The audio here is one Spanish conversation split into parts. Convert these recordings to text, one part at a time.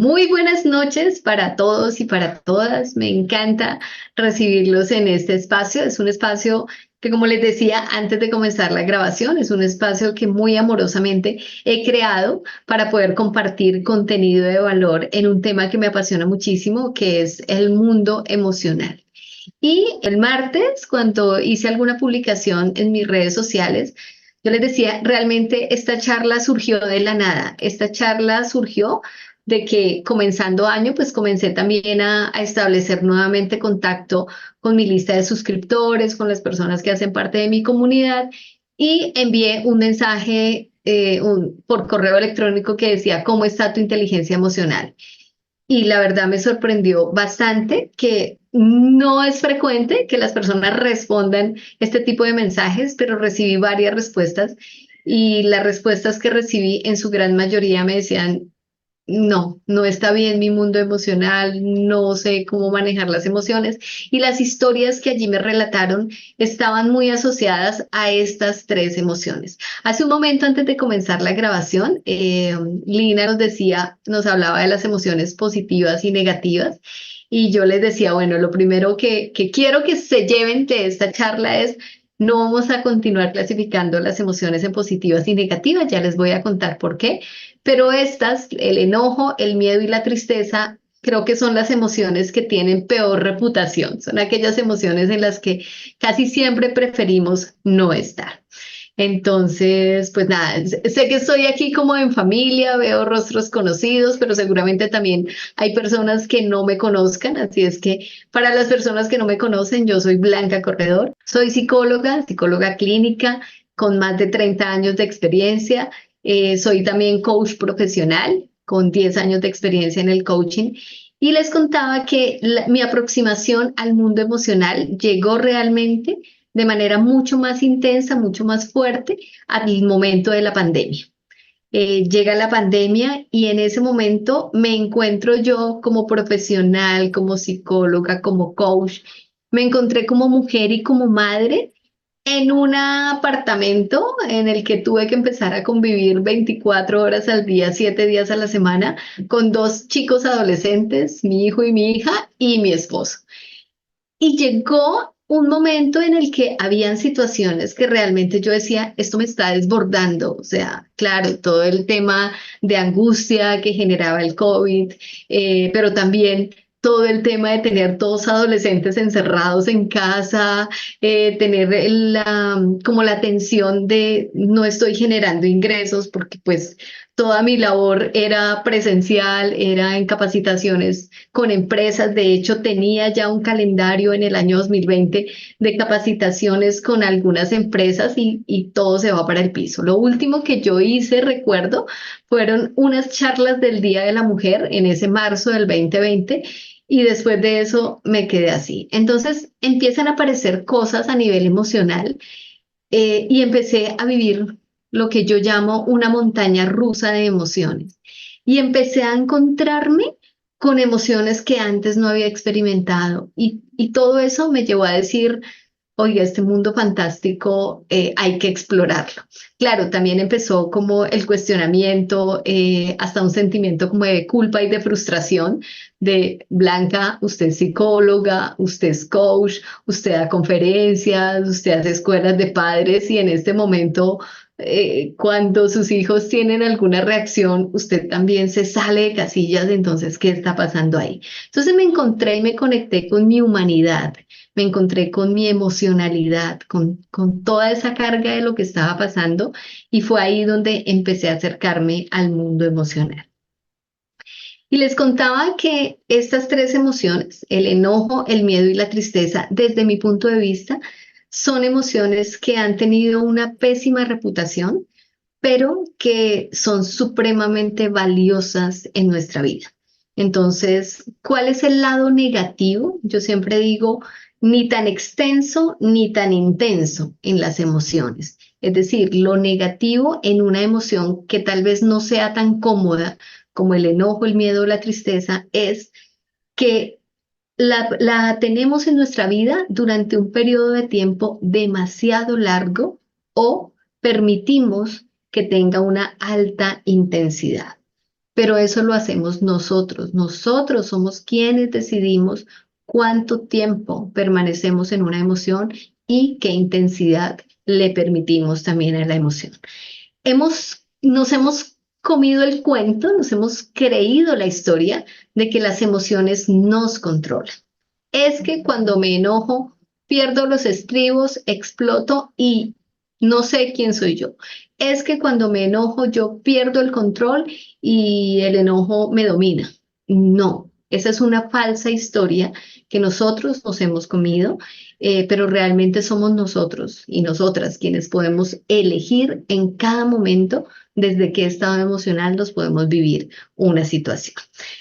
Muy buenas noches para todos y para todas. Me encanta recibirlos en este espacio. Es un espacio que, como les decía antes de comenzar la grabación, es un espacio que muy amorosamente he creado para poder compartir contenido de valor en un tema que me apasiona muchísimo, que es el mundo emocional. Y el martes, cuando hice alguna publicación en mis redes sociales, yo les decía, realmente esta charla surgió de la nada. Esta charla surgió de que comenzando año, pues comencé también a establecer nuevamente contacto con mi lista de suscriptores, con las personas que hacen parte de mi comunidad y envié un mensaje por correo electrónico que decía, ¿cómo está tu inteligencia emocional? Y la verdad me sorprendió bastante que no es frecuente que las personas respondan este tipo de mensajes, pero recibí varias respuestas y las respuestas que recibí en su gran mayoría me decían, no, no está bien mi mundo emocional, no sé cómo manejar las emociones y las historias que allí me relataron estaban muy asociadas a estas tres emociones. Hace un momento antes de comenzar la grabación, Lina nos decía, nos hablaba de las emociones positivas y negativas y yo les decía, bueno, lo primero que quiero que se lleven de esta charla es... No vamos a continuar clasificando las emociones en positivas y negativas, ya les voy a contar por qué, pero estas, el enojo, el miedo y la tristeza, creo que son las emociones que tienen peor reputación. Son aquellas emociones en las que casi siempre preferimos no estar. Entonces, pues nada, sé que estoy aquí como en familia, veo rostros conocidos, pero seguramente también hay personas que no me conozcan, así es que para las personas que no me conocen, yo soy Blanca Corredor, soy psicóloga, psicóloga clínica con más de 30 años de experiencia, soy también coach profesional con 10 años de experiencia en el coaching y les contaba que mi aproximación al mundo emocional llegó realmente de manera mucho más intensa, mucho más fuerte al momento de la pandemia. Llega la pandemia y en ese momento me encuentro yo como profesional, como psicóloga, como coach, me encontré como mujer y como madre en un apartamento en el que tuve que empezar a convivir 24 horas al día, 7 días a la semana, con dos chicos adolescentes, mi hijo y mi hija, y mi esposo. Y llegó un momento en el que habían situaciones que realmente yo decía, esto me está desbordando. O sea, claro, todo el tema de angustia que generaba el COVID, pero también todo el tema de tener todos adolescentes encerrados en casa, tener como la tensión de no estoy generando ingresos porque pues toda mi labor era presencial, era en capacitaciones con empresas. De hecho, tenía ya un calendario en el año 2020 de capacitaciones con algunas empresas y todo se va para el piso. Lo último que yo hice, recuerdo, fueron unas charlas del Día de la Mujer en ese marzo del 2020 y después de eso me quedé así. Entonces empiezan a aparecer cosas a nivel emocional y empecé a vivir lo que yo llamo una montaña rusa de emociones. Y empecé a encontrarme con emociones que antes no había experimentado. Y todo eso me llevó a decir, oiga, este mundo fantástico hay que explorarlo. Claro, también empezó como el cuestionamiento, hasta un sentimiento como de culpa y de frustración de Blanca, usted es psicóloga, usted es coach, usted da conferencias, usted hace escuelas de padres y en este momento, cuando sus hijos tienen alguna reacción, usted también se sale de casillas, entonces, ¿qué está pasando ahí? Entonces me encontré y me conecté con mi humanidad, me encontré con mi emocionalidad, con toda esa carga de lo que estaba pasando y fue ahí donde empecé a acercarme al mundo emocional. Y les contaba que estas tres emociones, el enojo, el miedo y la tristeza, desde mi punto de vista, son emociones que han tenido una pésima reputación, pero que son supremamente valiosas en nuestra vida. Entonces, ¿cuál es el lado negativo? Yo siempre digo, ni tan extenso ni tan intenso en las emociones. Es decir, lo negativo en una emoción que tal vez no sea tan cómoda como el enojo, el miedo o la tristeza es que la tenemos en nuestra vida durante un periodo de tiempo demasiado largo o permitimos que tenga una alta intensidad. pero eso lo hacemos nosotros. Nosotros somos quienes decidimos cuánto tiempo permanecemos en una emoción y qué intensidad le permitimos también a la emoción. Nos hemos comido el cuento, nos hemos creído la historia de que las emociones nos controlan. Es que cuando me enojo, pierdo los estribos, exploto y no sé quién soy yo. Es que cuando me enojo, yo pierdo el control y el enojo me domina. No, esa es una falsa historia que nosotros nos hemos comido, pero realmente somos nosotros y nosotras quienes podemos elegir en cada momento desde qué estado emocional nos podemos vivir una situación.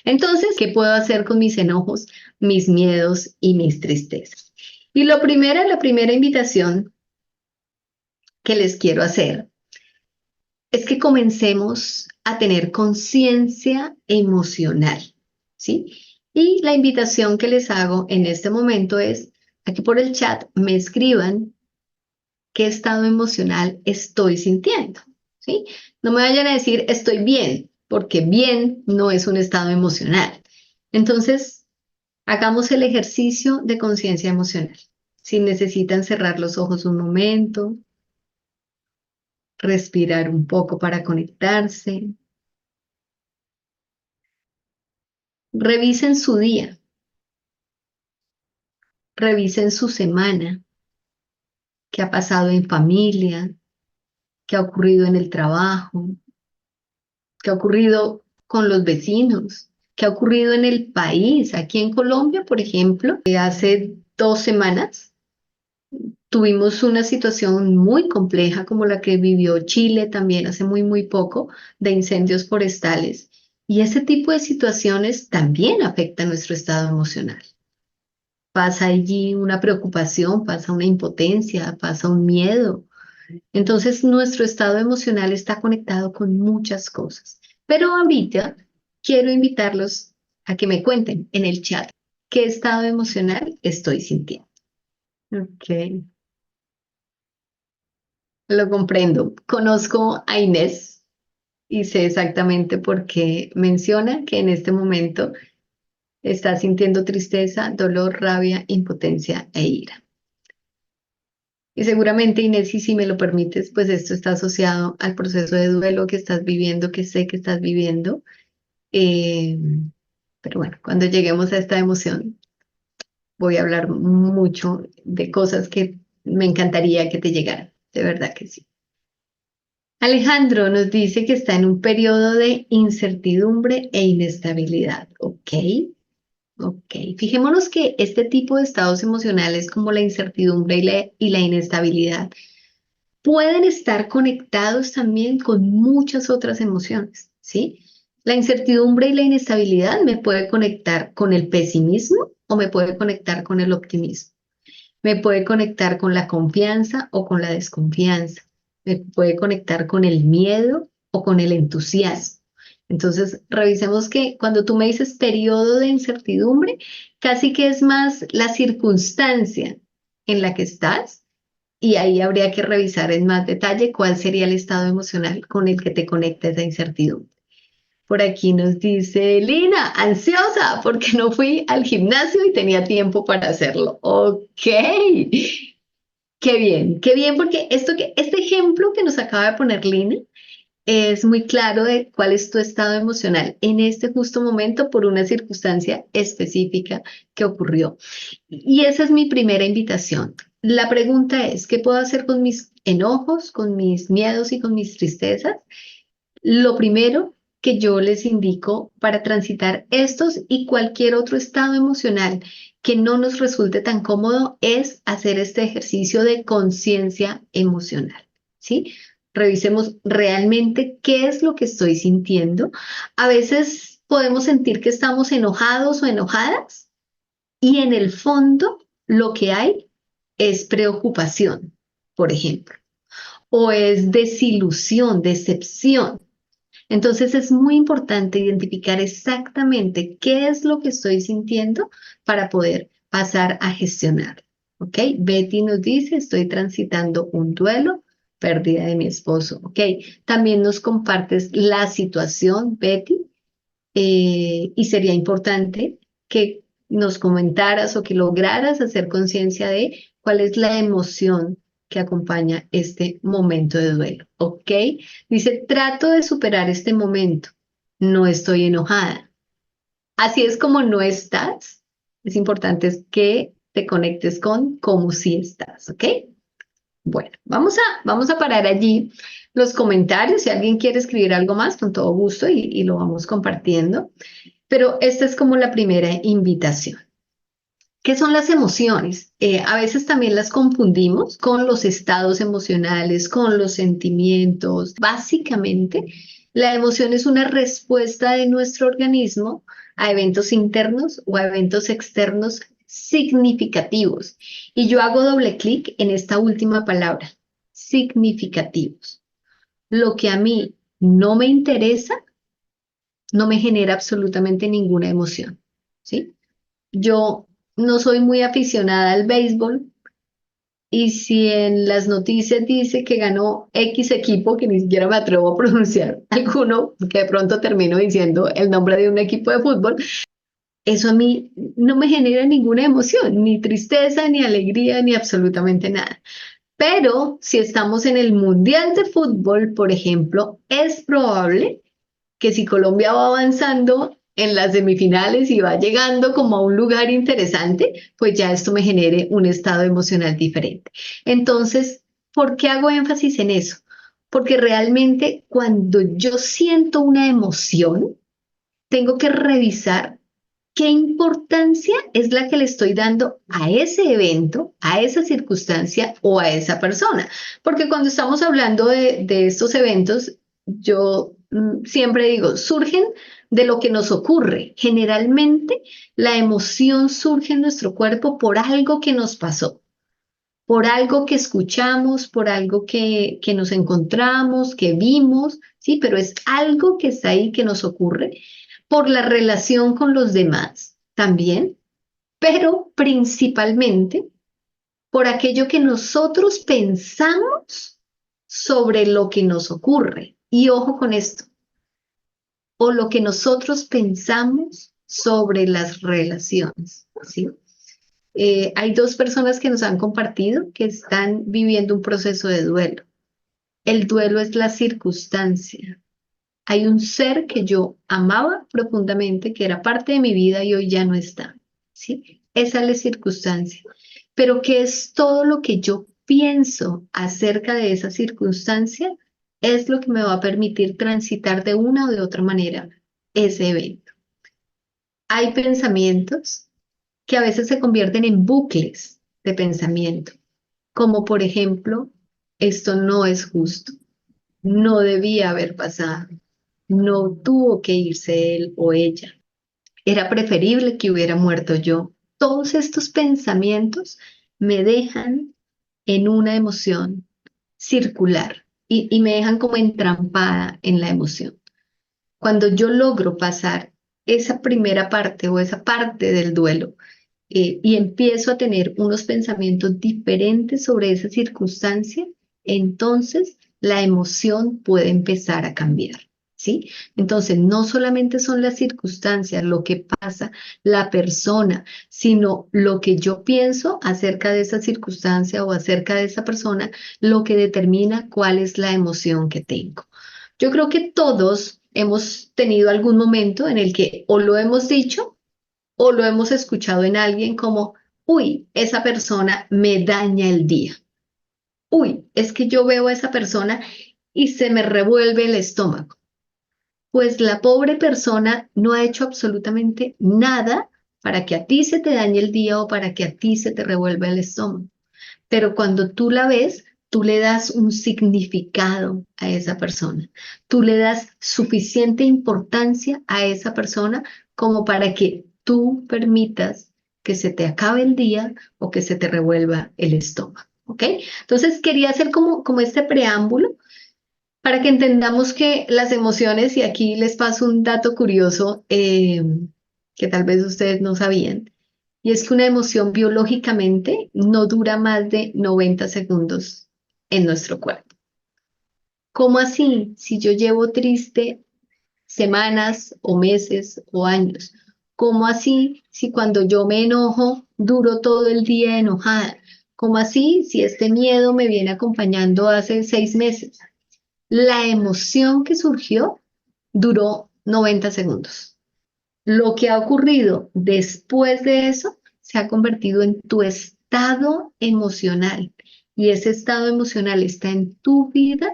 Entonces, ¿qué puedo hacer con mis enojos, mis miedos y mis tristezas? Y la primera invitación que les quiero hacer es que comencemos a tener conciencia emocional, ¿sí? Y la invitación que les hago en este momento es a que por el chat me escriban qué estado emocional estoy sintiendo, ¿sí? No me vayan a decir estoy bien, porque bien no es un estado emocional. Entonces, hagamos el ejercicio de conciencia emocional. Si necesitan cerrar los ojos un momento, respirar un poco para conectarse, revisen su día, revisen su semana, qué ha pasado en familia, qué ha ocurrido en el trabajo, qué ha ocurrido con los vecinos, qué ha ocurrido en el país. Aquí en Colombia, por ejemplo, hace 2 semanas tuvimos una situación muy compleja como la que vivió Chile también hace muy poco, de incendios forestales. Y ese tipo de situaciones también afectan nuestro estado emocional. Pasa allí una preocupación, pasa una impotencia, pasa un miedo. Entonces, nuestro estado emocional está conectado con muchas cosas. Pero ahorita quiero invitarlos a que me cuenten en el chat qué estado emocional estoy sintiendo. Ok, lo comprendo. Conozco a Inés y sé exactamente por qué menciona que en este momento está sintiendo tristeza, dolor, rabia, impotencia e ira. Y seguramente, Inés, y si me lo permites, pues esto está asociado al proceso de duelo que estás viviendo, que sé que estás viviendo. Eh, pero bueno, cuando lleguemos a esta emoción, voy a hablar mucho de cosas que me encantaría que te llegaran. De verdad que sí. Alejandro nos dice que está en un periodo de incertidumbre e inestabilidad. Ok, ok. Fijémonos que este tipo de estados emocionales como la incertidumbre y la inestabilidad pueden estar conectados también con muchas otras emociones, ¿sí? La incertidumbre y la inestabilidad me puede conectar con el pesimismo o me puede conectar con el optimismo. Me puede conectar con la confianza o con la desconfianza. Me puede conectar con el miedo o con el entusiasmo. Entonces, revisemos que cuando tú me dices periodo de incertidumbre, casi que es más la circunstancia en la que estás y ahí habría que revisar en más detalle cuál sería el estado emocional con el que te conecta esa incertidumbre. Por aquí nos dice Lina, ansiosa porque no fui al gimnasio y tenía tiempo para hacerlo. Ok, qué bien, porque este ejemplo que nos acaba de poner Lina es muy claro de cuál es tu estado emocional en este justo momento por una circunstancia específica que ocurrió. Y esa es mi primera invitación. La pregunta es, ¿qué puedo hacer con mis enojos, con mis miedos y con mis tristezas? Lo primero que yo les indico para transitar estos y cualquier otro estado emocional que no nos resulte tan cómodo es hacer este ejercicio de conciencia emocional, ¿sí? Revisemos realmente qué es lo que estoy sintiendo. A veces podemos sentir que estamos enojados o enojadas y en el fondo lo que hay es preocupación, por ejemplo, o es desilusión, decepción. Entonces es muy importante identificar exactamente qué es lo que estoy sintiendo para poder pasar a gestionar. ¿Ok? Betty nos dice, estoy transitando un duelo, pérdida de mi esposo. ¿Ok? También nos compartes la situación, Betty. y sería importante que nos comentaras o que lograras hacer conciencia de cuál es la emoción que acompaña este momento de duelo, ¿ok? Dice, trato de superar este momento, no estoy enojada. Así es como no estás. Es importante es que te conectes con cómo sí estás, ¿ok? Bueno, vamos a parar allí los comentarios. Si alguien quiere escribir algo más, con todo gusto y lo vamos compartiendo. Pero esta es como la primera invitación. ¿Qué son las emociones? A veces también las confundimos con los estados emocionales, con los sentimientos. Básicamente, la emoción es una respuesta de nuestro organismo a eventos internos o a eventos externos significativos. Y yo hago doble clic en esta última palabra, significativos. Lo que a mí no me interesa, no me genera absolutamente ninguna emoción, ¿sí? Yo no soy muy aficionada al béisbol y si en las noticias dice que ganó X equipo, que ni siquiera me atrevo a pronunciar alguno, que de pronto termino diciendo el nombre de un equipo de fútbol, eso a mí no me genera ninguna emoción, ni tristeza, ni alegría, ni absolutamente nada. Pero si estamos en el Mundial de Fútbol, por ejemplo, es probable que si Colombia va avanzando en las semifinales y va llegando como a un lugar interesante, pues ya esto me genere un estado emocional diferente. Entonces, ¿por qué hago énfasis en eso? Porque realmente cuando yo siento una emoción, tengo que revisar qué importancia es la que le estoy dando a ese evento, a esa circunstancia o a esa persona. Porque cuando estamos hablando de estos eventos, yo siempre digo, surgen de lo que nos ocurre. Generalmente la emoción surge en nuestro cuerpo por algo que nos pasó, por algo que escuchamos, por algo que nos encontramos, que vimos, sí, pero es algo que está ahí, que nos ocurre, por la relación con los demás también, pero principalmente por aquello que nosotros pensamos sobre lo que nos ocurre. Y ojo con esto, o lo que nosotros pensamos sobre las relaciones, ¿sí? Hay dos personas que nos han compartido que están viviendo un proceso de duelo. El duelo es la circunstancia. Hay un ser que yo amaba profundamente, que era parte de mi vida y hoy ya no está, ¿sí? Esa es la circunstancia. Pero ¿qué es todo lo que yo pienso acerca de esa circunstancia? Es lo que me va a permitir transitar de una o de otra manera ese evento. Hay pensamientos que a veces se convierten en bucles de pensamiento, como por ejemplo, esto no es justo, no debía haber pasado, no tuvo que irse él o ella, era preferible que hubiera muerto yo. Todos estos pensamientos me dejan en una emoción circular y me dejan como entrampada en la emoción. Cuando yo logro pasar esa primera parte o esa parte del duelo, y empiezo a tener unos pensamientos diferentes sobre esa circunstancia, entonces la emoción puede empezar a cambiar, ¿sí? Entonces, no solamente son las circunstancias, lo que pasa, la persona, sino lo que yo pienso acerca de esa circunstancia o acerca de esa persona, lo que determina cuál es la emoción que tengo. Yo creo que todos hemos tenido algún momento en el que o lo hemos dicho o lo hemos escuchado en alguien como, uy, esa persona me daña el día. Uy, es que yo veo a esa persona y se me revuelve el estómago. Pues la pobre persona no ha hecho absolutamente nada para que a ti se te dañe el día o para que a ti se te revuelva el estómago. Pero cuando tú la ves, tú le das un significado a esa persona. Tú le das suficiente importancia a esa persona como para que tú permitas que se te acabe el día o que se te revuelva el estómago. ¿Ok? Entonces quería hacer como este preámbulo para que entendamos que las emociones, y aquí les paso un dato curioso que tal vez ustedes no sabían, y es que una emoción biológicamente no dura más de 90 segundos en nuestro cuerpo. ¿Cómo así? Si yo llevo triste semanas o meses o años. ¿Cómo así si cuando yo me enojo duro todo el día enojada? ¿Cómo así si este miedo me viene acompañando hace 6 meses? La emoción que surgió duró 90 segundos. Lo que ha ocurrido después de eso se ha convertido en tu estado emocional y ese estado emocional está en tu vida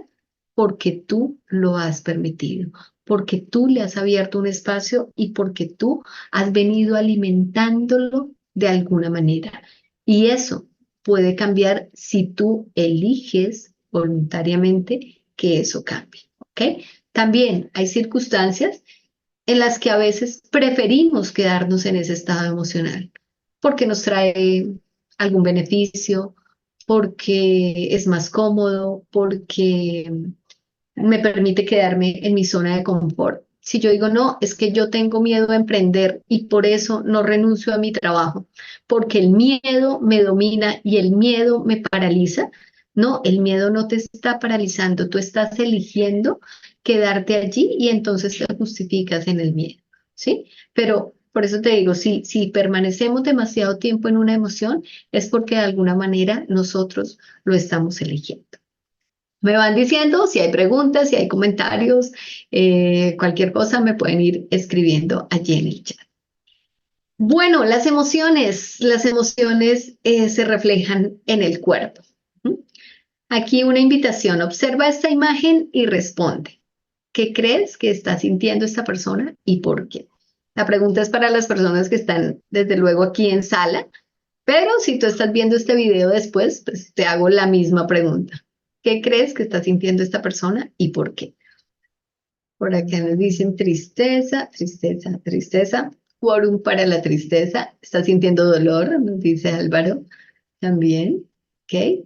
porque tú lo has permitido, porque tú le has abierto un espacio y porque tú has venido alimentándolo de alguna manera. Y eso puede cambiar si tú eliges voluntariamente que eso cambie, ¿ok? También hay circunstancias en las que a veces preferimos quedarnos en ese estado emocional, porque nos trae algún beneficio, porque es más cómodo, porque me permite quedarme en mi zona de confort. Si yo digo, no, es que yo tengo miedo a emprender y por eso no renuncio a mi trabajo, porque el miedo me domina y el miedo me paraliza. No, el miedo no te está paralizando, tú estás eligiendo quedarte allí y entonces te justificas en el miedo, ¿sí? Pero por eso te digo, si permanecemos demasiado tiempo en una emoción, es porque de alguna manera nosotros lo estamos eligiendo. Me van diciendo si hay preguntas, si hay comentarios, cualquier cosa me pueden ir escribiendo allí en el chat. Bueno, las emociones se reflejan en el cuerpo. ¿Mm? Aquí una invitación, observa esta imagen y responde. ¿Qué crees que está sintiendo esta persona y por qué? La pregunta es para las personas que están desde luego aquí en sala, pero si tú estás viendo este video después, pues te hago la misma pregunta. ¿Qué crees que está sintiendo esta persona y por qué? Por acá nos dicen tristeza, tristeza, tristeza. Quórum para la tristeza. ¿Está sintiendo dolor? Nos dice Álvaro también. ¿Ok?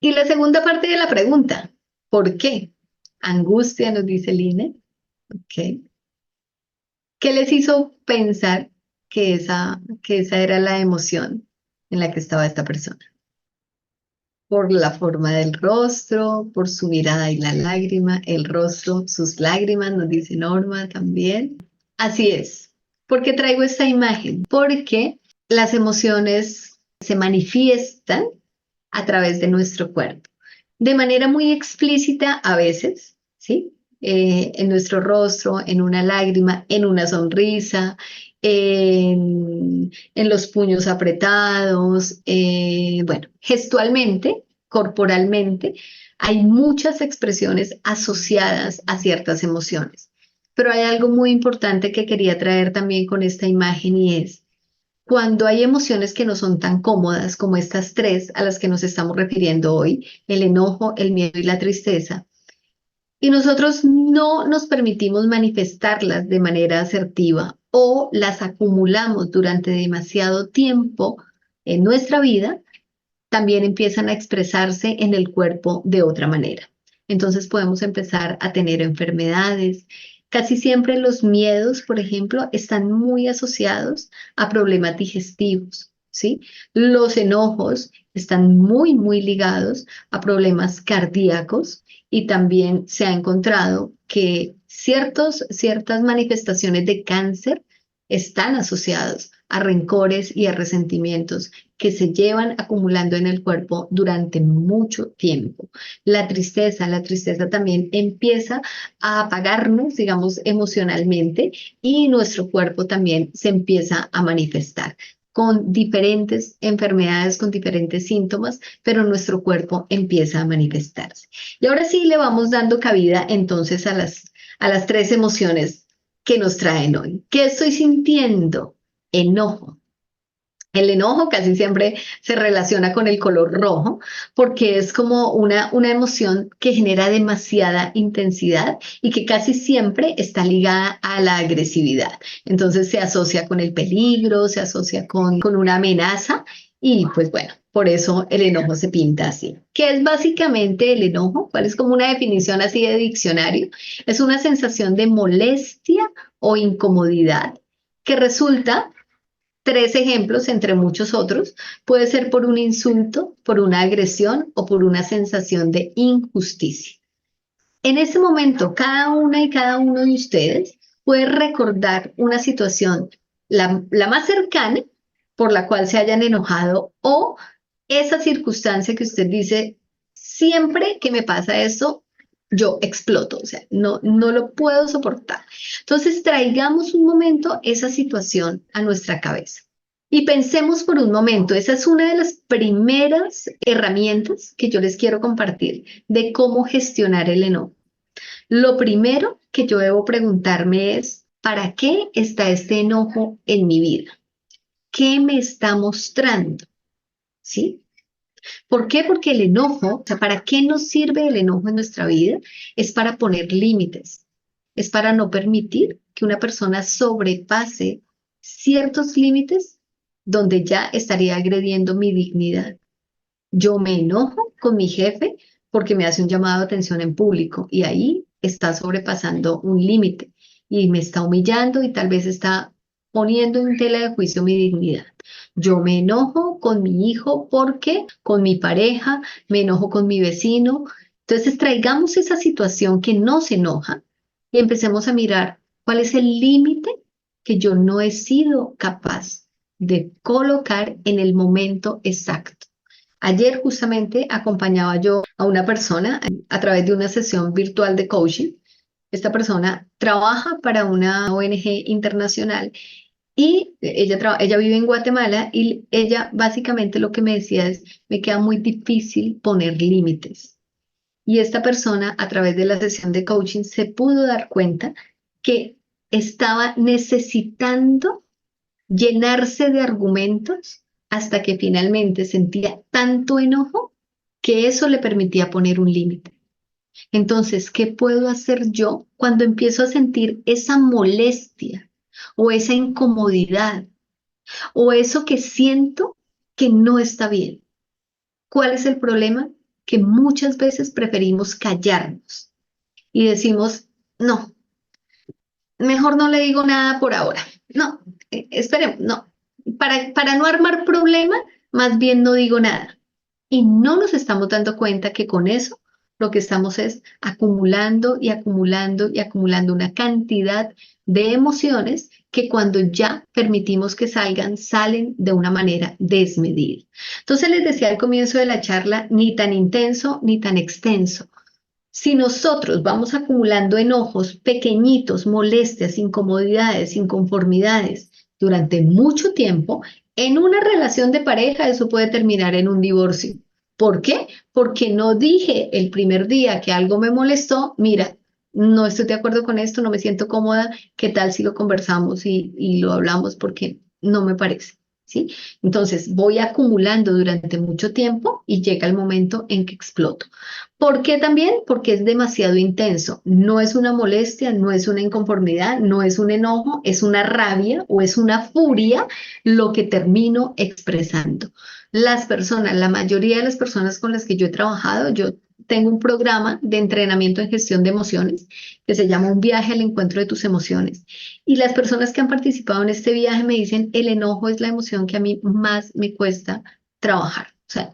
Y la segunda parte de la pregunta, ¿por qué? Angustia, nos dice Line. ¿Ok? ¿Qué les hizo pensar que esa era la emoción en la que estaba esta persona? Por la forma del rostro, por su mirada y la lágrima, el rostro, sus lágrimas, nos dice Norma también. Así es. ¿Por qué traigo esta imagen? Porque las emociones se manifiestan a través de nuestro cuerpo, de manera muy explícita a veces, ¿sí? En nuestro rostro, en una lágrima, en una sonrisa, en los puños apretados, bueno, gestualmente, corporalmente, hay muchas expresiones asociadas a ciertas emociones. Pero hay algo muy importante que quería traer también con esta imagen y es cuando hay emociones que no son tan cómodas como estas tres a las que nos estamos refiriendo hoy, el enojo, el miedo y la tristeza, y nosotros no nos permitimos manifestarlas de manera asertiva o las acumulamos durante demasiado tiempo en nuestra vida, también empiezan a expresarse en el cuerpo de otra manera. Entonces podemos empezar a tener enfermedades. Casi siempre los miedos, por ejemplo, están muy asociados a problemas digestivos, ¿sí? Los enojos están muy, muy ligados a problemas cardíacos y también se ha encontrado que ciertas manifestaciones de cáncer están asociados a rencores y a resentimientos que se llevan acumulando en el cuerpo durante mucho tiempo. La tristeza también empieza a apagarnos, digamos, emocionalmente y nuestro cuerpo también se empieza a manifestar con diferentes enfermedades, con diferentes síntomas, pero nuestro cuerpo empieza a manifestarse. Y ahora sí le vamos dando cabida entonces a las tres emociones que nos traen hoy. ¿Qué estoy sintiendo? Enojo. El enojo casi siempre se relaciona con el color rojo porque es como una emoción que genera demasiada intensidad y que casi siempre está ligada a la agresividad. Entonces se asocia con el peligro, se asocia con una amenaza y pues bueno, por eso el enojo se pinta así. ¿Qué es básicamente el enojo? ¿Cuál es como una definición así de diccionario? Es una sensación de molestia o incomodidad que resulta. Tres ejemplos, entre muchos otros, puede ser por un insulto, por una agresión o por una sensación de injusticia. En ese momento, cada una y cada uno de ustedes puede recordar una situación, la más cercana, por la cual se hayan enojado o esa circunstancia que usted dice, siempre que me pasa eso, yo exploto, o sea, no lo puedo soportar. Entonces, traigamos un momento esa situación a nuestra cabeza y pensemos por un momento, esa es una de las primeras herramientas que yo les quiero compartir de cómo gestionar el enojo. Lo primero que yo debo preguntarme es, ¿para qué está este enojo en mi vida? ¿Qué me está mostrando? ¿Sí? ¿Por qué? Porque el enojo, o sea, ¿para qué nos sirve el enojo en nuestra vida? Es para poner límites, es para no permitir que una persona sobrepase ciertos límites donde ya estaría agrediendo mi dignidad. Yo me enojo con mi jefe porque me hace un llamado de atención en público y ahí está sobrepasando un límite y me está humillando y tal vez está poniendo en tela de juicio mi dignidad. Yo me enojo con mi hijo porque con mi pareja, me enojo con mi vecino. Entonces traigamos esa situación que nos enoja y empecemos a mirar cuál es el límite que yo no he sido capaz de colocar en el momento exacto. Ayer justamente acompañaba yo a una persona a través de una sesión virtual de coaching. Esta persona trabaja para una ONG internacional y ella vive en Guatemala y ella básicamente lo que me decía es, me queda muy difícil poner límites. Y esta persona a través de la sesión de coaching se pudo dar cuenta que estaba necesitando llenarse de argumentos hasta que finalmente sentía tanto enojo que eso le permitía poner un límite. Entonces, ¿qué puedo hacer yo cuando empiezo a sentir esa molestia o esa incomodidad o eso que siento que no está bien? ¿Cuál es el problema? Que muchas veces preferimos callarnos y decimos, no, mejor no le digo nada por ahora. No, esperemos, no. Para no armar problema, más bien no digo nada. Y no nos estamos dando cuenta que con eso lo que estamos es acumulando y acumulando y acumulando una cantidad de emociones que cuando ya permitimos que salgan, salen de una manera desmedida. Entonces les decía al comienzo de la charla, ni tan intenso ni tan extenso. Si nosotros vamos acumulando enojos pequeñitos, molestias, incomodidades, inconformidades durante mucho tiempo, en una relación de pareja eso puede terminar en un divorcio. ¿Por qué? Porque no dije el primer día que algo me molestó, mira, no estoy de acuerdo con esto, no me siento cómoda, ¿qué tal si lo conversamos y lo hablamos porque no me parece? ¿Sí? Entonces voy acumulando durante mucho tiempo y llega el momento en que exploto. ¿Por qué también? Porque es demasiado intenso. No es una molestia, no es una inconformidad, no es un enojo, es una rabia o es una furia lo que termino expresando. Las personas, la mayoría de las personas con las que yo he trabajado, yo tengo un programa de entrenamiento en gestión de emociones que se llama Un viaje al encuentro de tus emociones. Y las personas que han participado en este viaje me dicen, el enojo es la emoción que a mí más me cuesta trabajar. O sea,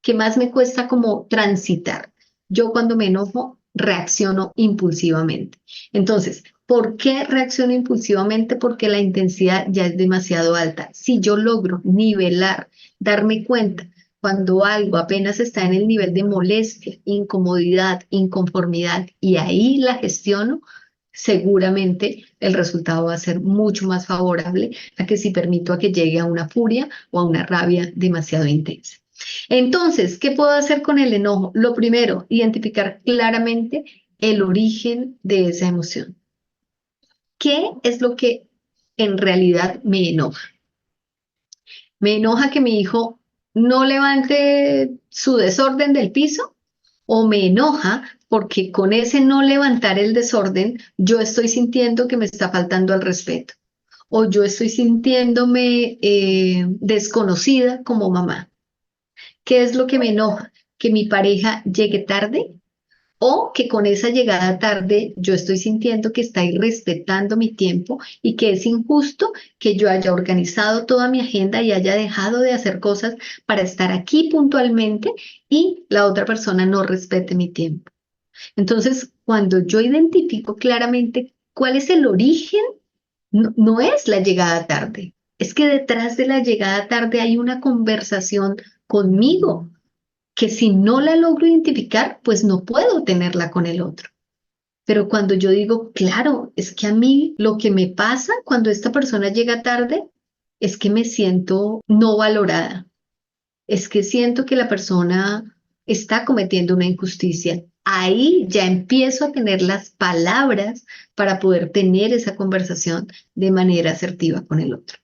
que más me cuesta como transitar. Yo cuando me enojo reacciono impulsivamente. Entonces, ¿por qué reacciono impulsivamente? Porque la intensidad ya es demasiado alta. Si yo logro nivelar, darme cuenta cuando algo apenas está en el nivel de molestia, incomodidad, inconformidad y ahí la gestiono, seguramente el resultado va a ser mucho más favorable a que si permito a que llegue a una furia o a una rabia demasiado intensa. Entonces, ¿qué puedo hacer con el enojo? Lo primero, identificar claramente el origen de esa emoción. ¿Qué es lo que en realidad me enoja? ¿Me enoja que mi hijo no levante su desorden del piso? ¿O me enoja porque con ese no levantar el desorden yo estoy sintiendo que me está faltando al respeto? ¿O yo estoy sintiéndome desconocida como mamá? ¿Qué es lo que me enoja? ¿Que mi pareja llegue tarde? ¿O que con esa llegada tarde yo estoy sintiendo que está irrespetando mi tiempo y que es injusto que yo haya organizado toda mi agenda y haya dejado de hacer cosas para estar aquí puntualmente y la otra persona no respete mi tiempo? Entonces, cuando yo identifico claramente cuál es el origen, no es la llegada tarde, es que detrás de la llegada tarde hay una conversación conmigo, que si no la logro identificar, pues no puedo tenerla con el otro. Pero cuando yo digo, claro, es que a mí lo que me pasa cuando esta persona llega tarde es que me siento no valorada, es que siento que la persona está cometiendo una injusticia. Ahí ya empiezo a tener las palabras para poder tener esa conversación de manera asertiva con el otro.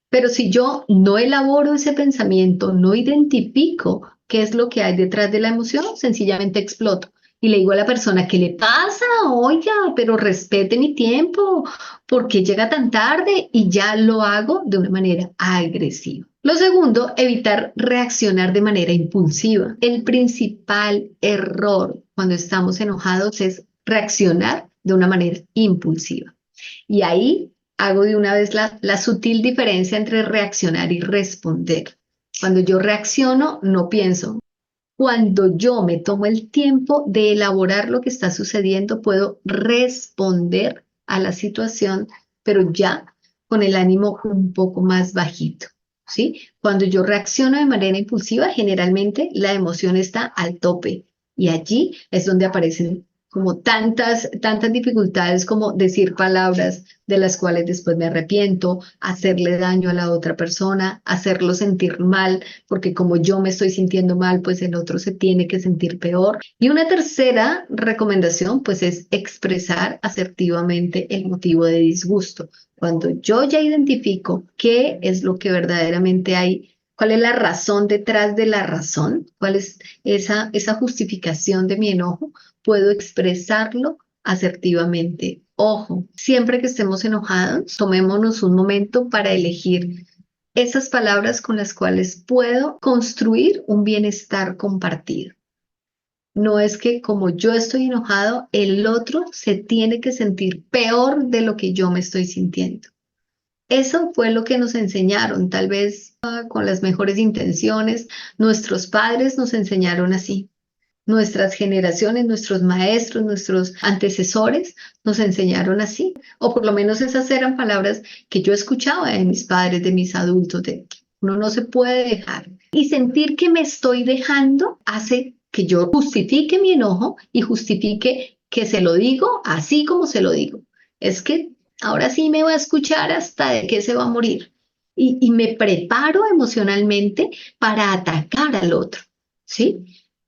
Pero si yo no elaboro ese pensamiento, no identifico qué es lo que hay detrás de la emoción, sencillamente exploto. Y le digo a la persona, ¿qué le pasa? Oiga, pero respete mi tiempo, ¿por qué llega tan tarde? Y ya lo hago de una manera agresiva. Lo segundo, evitar reaccionar de manera impulsiva. El principal error cuando estamos enojados es reaccionar de una manera impulsiva. Y ahí hago de una vez la sutil diferencia entre reaccionar y responder. Cuando yo reacciono, no pienso. Cuando yo me tomo el tiempo de elaborar lo que está sucediendo, puedo responder a la situación, pero ya con el ánimo un poco más bajito, ¿sí? Cuando yo reacciono de manera impulsiva, generalmente la emoción está al tope y allí es donde aparecen como tantas dificultades como decir palabras de las cuales después me arrepiento, hacerle daño a la otra persona, hacerlo sentir mal porque como yo me estoy sintiendo mal, pues el otro se tiene que sentir peor. Y una tercera recomendación, pues es expresar asertivamente el motivo de disgusto. Cuando yo ya identifico qué es lo que verdaderamente hay, cuál es la razón detrás de la razón, cuál es esa justificación de mi enojo, puedo expresarlo asertivamente. Ojo, siempre que estemos enojados, tomémonos un momento para elegir esas palabras con las cuales puedo construir un bienestar compartido. No es que como yo estoy enojado, el otro se tiene que sentir peor de lo que yo me estoy sintiendo. Eso fue lo que nos enseñaron, tal vez con las mejores intenciones. Nuestros padres nos enseñaron así. Nuestras generaciones, nuestros maestros, nuestros antecesores nos enseñaron así, o por lo menos esas eran palabras que yo escuchaba de mis padres, de mis adultos, de que uno no se puede dejar. Y sentir que me estoy dejando hace que yo justifique mi enojo y justifique que se lo digo así como se lo digo. Es que ahora sí me va a escuchar hasta de que se va a morir. Y me preparo emocionalmente para atacar al otro, ¿sí?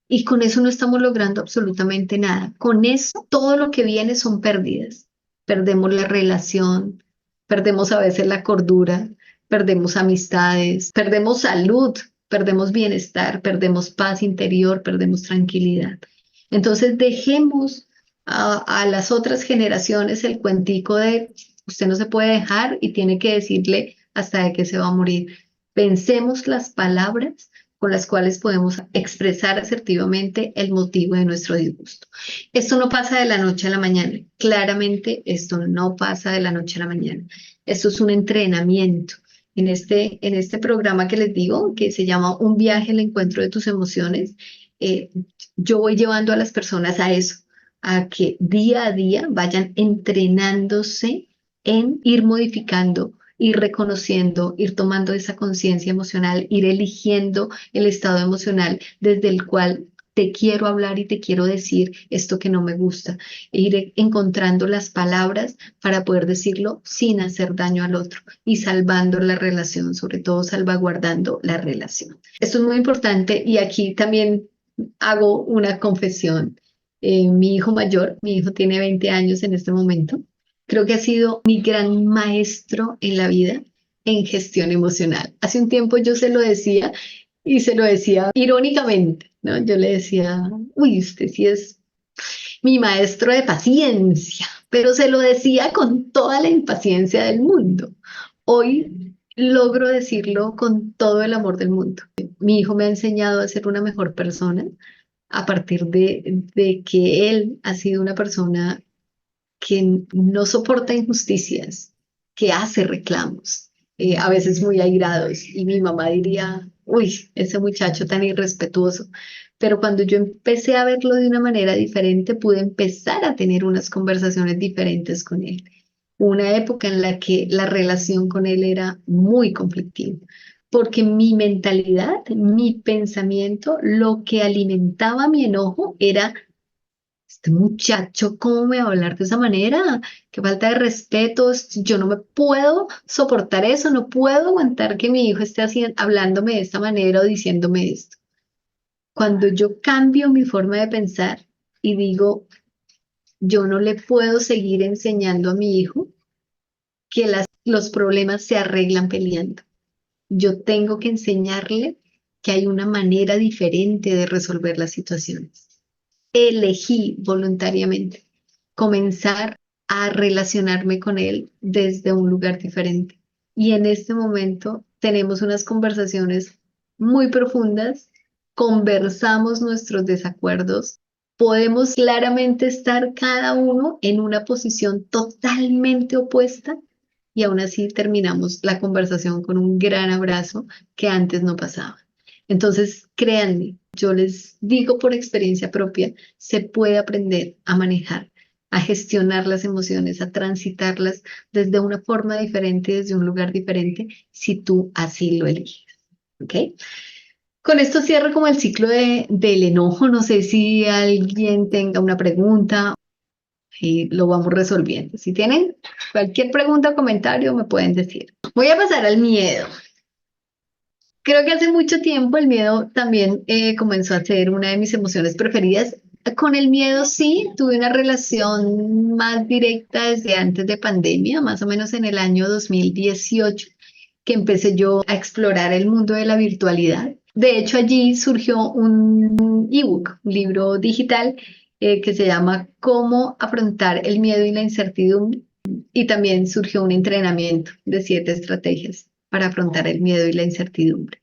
Y con eso no estamos logrando absolutamente nada. Con eso, todo lo que viene son pérdidas. Perdemos la relación, perdemos a veces la cordura, perdemos amistades, perdemos salud, perdemos bienestar, perdemos paz interior, perdemos tranquilidad. Entonces, dejemos a las otras generaciones el cuentico de usted no se puede dejar y tiene que decirle hasta de que se va a morir. Pensemos las palabras con las cuales podemos expresar asertivamente el motivo de nuestro disgusto. Esto no pasa de la noche a la mañana. Claramente esto no pasa de la noche a la mañana. Esto es un entrenamiento. En este programa que les digo, que se llama Un viaje al encuentro de tus emociones, eh, yo voy llevando a las personas a eso, a que día a día vayan entrenándose en ir modificando, ir reconociendo, ir tomando esa conciencia emocional, ir eligiendo el estado emocional desde el cual te quiero hablar y te quiero decir esto que no me gusta, e ir encontrando las palabras para poder decirlo sin hacer daño al otro y salvando la relación, sobre todo salvaguardando la relación. Esto es muy importante y aquí también hago una confesión. Mi hijo mayor, mi hijo tiene 20 años en este momento, creo que ha sido mi gran maestro en la vida en gestión emocional. Hace un tiempo yo se lo decía y se lo decía irónicamente, ¿no? Yo le decía, uy, usted sí es mi maestro de paciencia, pero se lo decía con toda la impaciencia del mundo. Hoy logro decirlo con todo el amor del mundo. Mi hijo me ha enseñado a ser una mejor persona a partir de que él ha sido una persona que no soporta injusticias, que hace reclamos, a veces muy airados. Y mi mamá diría, uy, ese muchacho tan irrespetuoso. Pero cuando yo empecé a verlo de una manera diferente, pude empezar a tener unas conversaciones diferentes con él. Una época en la que la relación con él era muy conflictiva, porque mi mentalidad, mi pensamiento, lo que alimentaba mi enojo era: este muchacho, ¿cómo me va a hablar de esa manera? Qué falta de respeto. Yo no me puedo soportar eso, no puedo aguantar que mi hijo esté así, hablándome de esta manera o diciéndome esto. Cuando yo cambio mi forma de pensar y digo, yo no le puedo seguir enseñando a mi hijo que los problemas se arreglan peleando. Yo tengo que enseñarle que hay una manera diferente de resolver las situaciones. Elegí voluntariamente comenzar a relacionarme con él desde un lugar diferente. Y en este momento tenemos unas conversaciones muy profundas, conversamos nuestros desacuerdos, podemos claramente estar cada uno en una posición totalmente opuesta y aún así terminamos la conversación con un gran abrazo que antes no pasaba. Entonces, créanme, yo les digo por experiencia propia, se puede aprender a manejar, a gestionar las emociones, a transitarlas desde una forma diferente, desde un lugar diferente, si tú así lo eliges. ¿Ok? Con esto cierro como el ciclo del enojo. No sé si alguien tenga una pregunta y lo vamos resolviendo. Si tienen cualquier pregunta o comentario, me pueden decir. Voy a pasar al miedo. Creo que hace mucho tiempo el miedo también comenzó a ser una de mis emociones preferidas. Con el miedo sí, tuve una relación más directa desde antes de pandemia, más o menos en el año 2018, que empecé yo a explorar el mundo de la virtualidad. De hecho, allí surgió un ebook, un libro digital que se llama Cómo afrontar el miedo y la incertidumbre. Y también surgió un entrenamiento de 7 estrategias para afrontar el miedo y la incertidumbre.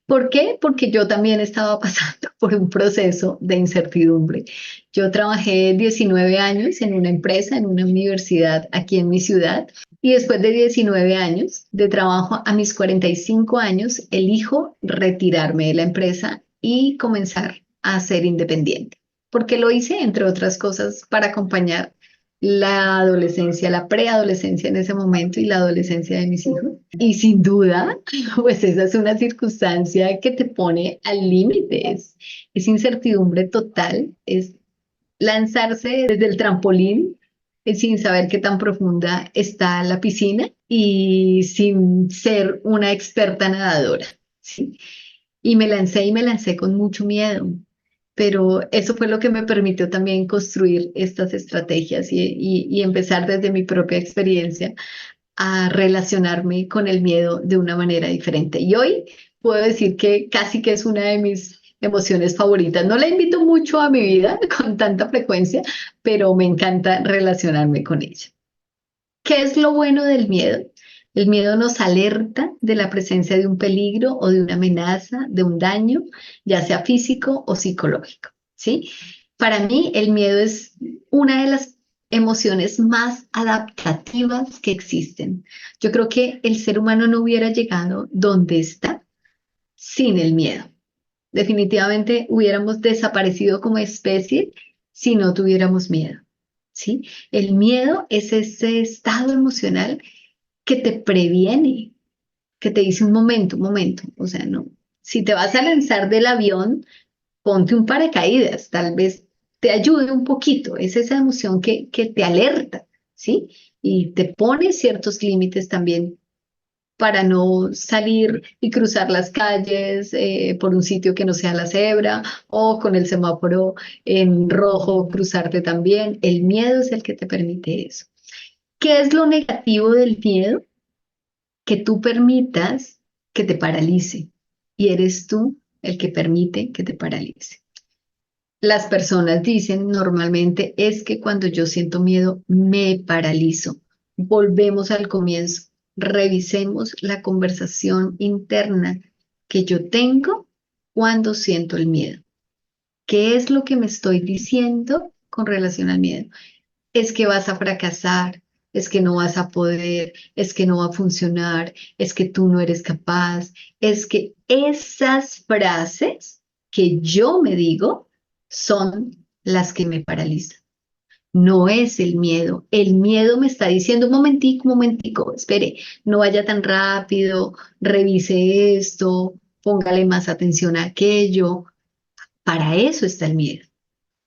¿Por qué? Porque yo también estaba pasando por un proceso de incertidumbre. Yo trabajé 19 años en una empresa, en una universidad aquí en mi ciudad, y después de 19 años de trabajo, a mis 45 años, elijo retirarme de la empresa y comenzar a ser independiente. Porque lo hice, entre otras cosas, para acompañar la adolescencia, la preadolescencia en ese momento y la adolescencia de mis hijos. Y sin duda, pues esa es una circunstancia que te pone al límite, es incertidumbre total, es lanzarse desde el trampolín sin saber qué tan profunda está la piscina y sin ser una experta nadadora, ¿sí? Y me lancé con mucho miedo, pero eso fue lo que me permitió también construir estas estrategias y empezar desde mi propia experiencia a relacionarme con el miedo de una manera diferente. Y hoy puedo decir que casi que es una de mis emociones favoritas. No la invito mucho a mi vida con tanta frecuencia, pero me encanta relacionarme con ella. ¿Qué es lo bueno del miedo? El miedo nos alerta de la presencia de un peligro o de una amenaza, de un daño, ya sea físico o psicológico, ¿sí? Para mí, el miedo es una de las emociones más adaptativas que existen. Yo creo que el ser humano no hubiera llegado donde está sin el miedo. Definitivamente hubiéramos desaparecido como especie si no tuviéramos miedo, ¿sí? El miedo es ese estado emocional que te previene, que te dice un momento, o sea, no. Si te vas a lanzar del avión, ponte un paracaídas, tal vez te ayude un poquito. Es esa emoción que te alerta, ¿sí? Y te pone ciertos límites también para no salir y cruzar las calles por un sitio que no sea la cebra o con el semáforo en rojo cruzarte también. El miedo es el que te permite eso. ¿Qué es lo negativo del miedo? Que tú permitas que te paralice y eres tú el que permite que te paralice. Las personas dicen normalmente es que cuando yo siento miedo me paralizo. Volvemos al comienzo. Revisemos la conversación interna que yo tengo cuando siento el miedo. ¿Qué es lo que me estoy diciendo con relación al miedo? Es que vas a fracasar, es que no vas a poder, es que no va a funcionar, es que tú no eres capaz, es que esas frases que yo me digo son las que me paralizan. No es el miedo me está diciendo un momentico, espere, no vaya tan rápido, revise esto, póngale más atención a aquello. Para eso está el miedo.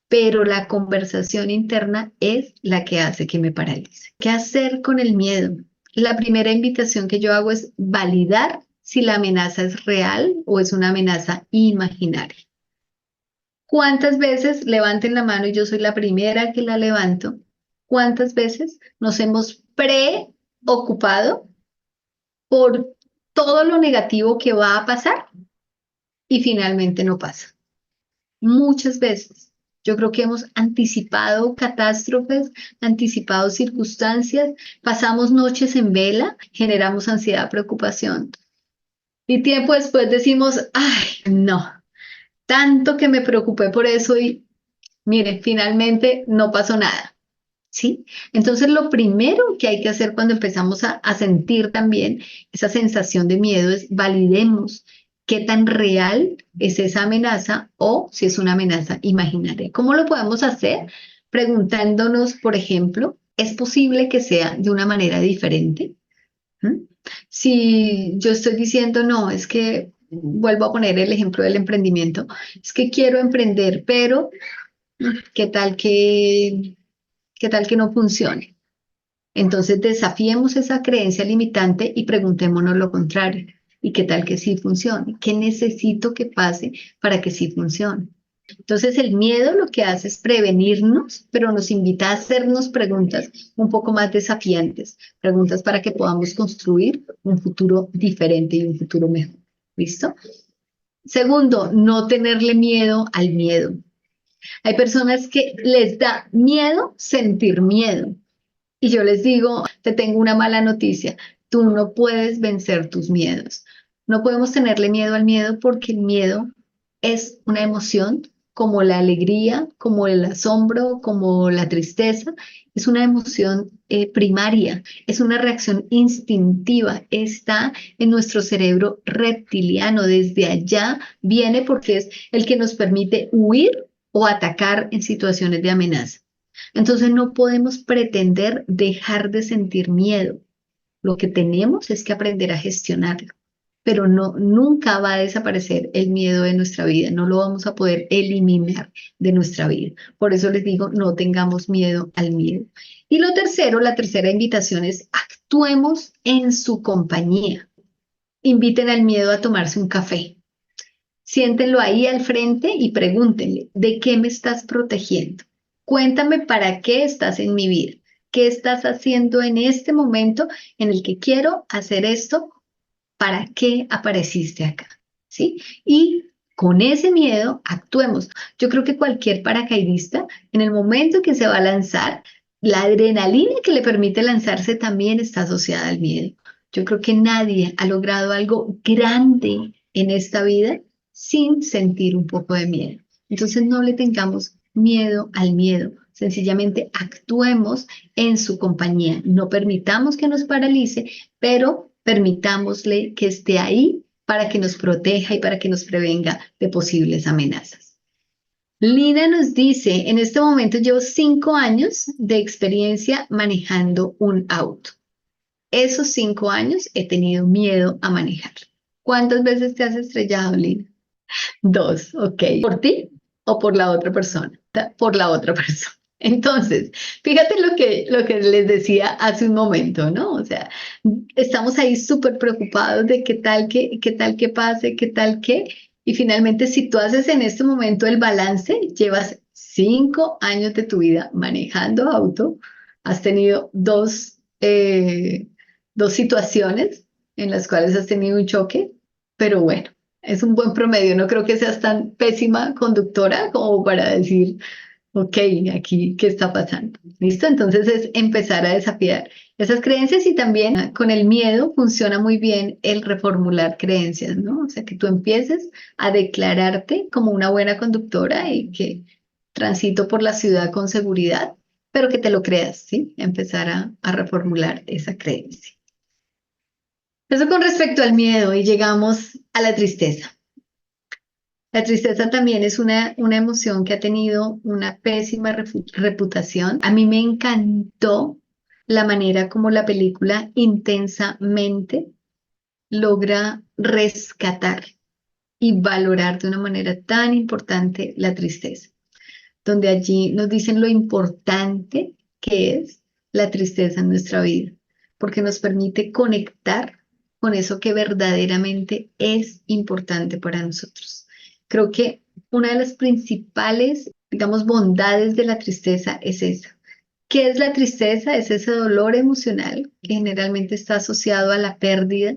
Pero la conversación interna es la que hace que me paralice. ¿Qué hacer con el miedo? La primera invitación que yo hago es validar si la amenaza es real o es una amenaza imaginaria. ¿Cuántas veces levanten la mano y yo soy la primera que la levanto? ¿Cuántas veces nos hemos preocupado por todo lo negativo que va a pasar y finalmente no pasa? Muchas veces. Yo creo que hemos anticipado catástrofes, anticipado circunstancias, pasamos noches en vela, generamos ansiedad, preocupación. Y tiempo después decimos, ay, no, tanto que me preocupé por eso y mire, finalmente no pasó nada. ¿Sí? Entonces, lo primero que hay que hacer cuando empezamos a sentir también esa sensación de miedo es validemos qué tan real es esa amenaza o si es una amenaza imaginaria. ¿Cómo lo podemos hacer? Preguntándonos, por ejemplo, ¿es posible que sea de una manera diferente? ¿Mm? Si yo estoy diciendo, no, es que vuelvo a poner el ejemplo del emprendimiento, es que quiero emprender, pero ¿qué tal qué tal que no funcione? Entonces desafiemos esa creencia limitante y preguntémonos lo contrario. ¿Y qué tal que sí funcione? ¿Qué necesito que pase para que sí funcione? Entonces el miedo lo que hace es prevenirnos, pero nos invita a hacernos preguntas un poco más desafiantes, preguntas para que podamos construir un futuro diferente y un futuro mejor. ¿Listo? Segundo, no tenerle miedo al miedo. Hay personas que les da miedo sentir miedo. Y yo les digo, te tengo una mala noticia, tú no puedes vencer tus miedos. No podemos tenerle miedo al miedo porque el miedo es una emoción como la alegría, como el asombro, como la tristeza. Es una emoción primaria, es una reacción instintiva, está en nuestro cerebro reptiliano. Desde allá viene porque es el que nos permite huir o atacar en situaciones de amenaza. Entonces no podemos pretender dejar de sentir miedo. Lo que tenemos es que aprender a gestionarlo, pero no, nunca va a desaparecer el miedo de nuestra vida, no lo vamos a poder eliminar de nuestra vida. Por eso les digo, no tengamos miedo al miedo. Y lo tercero, la tercera invitación es actuemos en su compañía. Inviten al miedo a tomarse un café. Siéntenlo ahí al frente y pregúntenle, ¿de qué me estás protegiendo? Cuéntame para qué estás en mi vida. ¿Qué estás haciendo en este momento en el que quiero hacer esto? ¿Para qué apareciste acá? ¿Sí? Y con ese miedo actuemos. Yo creo que cualquier paracaidista, en el momento que se va a lanzar, la adrenalina que le permite lanzarse también está asociada al miedo. Yo creo que nadie ha logrado algo grande en esta vida sin sentir un poco de miedo. Entonces no le tengamos miedo al miedo, sencillamente actuemos en su compañía, no permitamos que nos paralice, pero permitámosle que esté ahí para que nos proteja y para que nos prevenga de posibles amenazas. Lina nos dice, en este momento llevo 5 años de experiencia manejando un auto. Esos 5 años he tenido miedo a manejar. ¿Cuántas veces te has estrellado, Lina? Dos, ok. ¿Por ti o por la otra persona? Por la otra persona. Entonces, fíjate lo que les decía hace un momento, ¿no? O sea, estamos ahí súper preocupados de qué tal que pase, qué tal que, y finalmente si tú haces en este momento el balance, llevas 5 años de tu vida manejando auto, has tenido dos situaciones en las cuales has tenido un choque, pero bueno. Es un buen promedio, no creo que seas tan pésima conductora como para decir, ok, aquí, ¿qué está pasando? ¿Listo? Entonces es empezar a desafiar esas creencias y también con el miedo funciona muy bien el reformular creencias, ¿no? O sea, que tú empieces a declararte como una buena conductora y que transito por la ciudad con seguridad. pero que te lo creas, ¿sí? Empezar a reformular esa creencia. Eso con respecto al miedo y llegamos a la tristeza. La tristeza también es una emoción que ha tenido una pésima reputación. A mí me encantó la manera como la película intensamente logra rescatar y valorar de una manera tan importante la tristeza, donde allí nos dicen lo importante que es la tristeza en nuestra vida, porque nos permite conectar con eso que verdaderamente es importante para nosotros. Creo que una de las principales, digamos, bondades de la tristeza es esa. ¿Qué es la tristeza? Es ese dolor emocional que generalmente está asociado a la pérdida,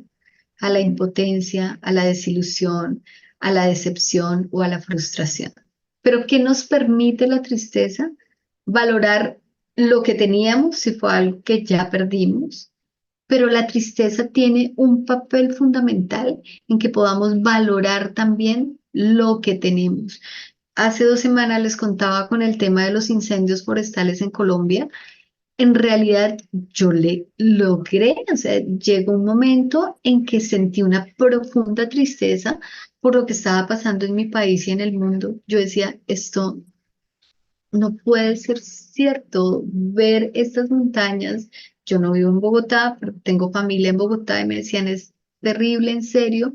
a la impotencia, a la desilusión, a la decepción o a la frustración. Pero ¿qué nos permite la tristeza? Valorar lo que teníamos, si fue algo que ya perdimos, pero la tristeza tiene un papel fundamental en que podamos valorar también lo que tenemos. Hace 2 semanas les contaba con el tema de los incendios forestales en Colombia. En realidad yo le logré, o sea, llegó un momento en que sentí una profunda tristeza por lo que estaba pasando en mi país y en el mundo. Yo decía, esto no puede ser cierto, ver estas montañas. Yo no vivo en Bogotá, pero tengo familia en Bogotá y me decían, es terrible, en serio,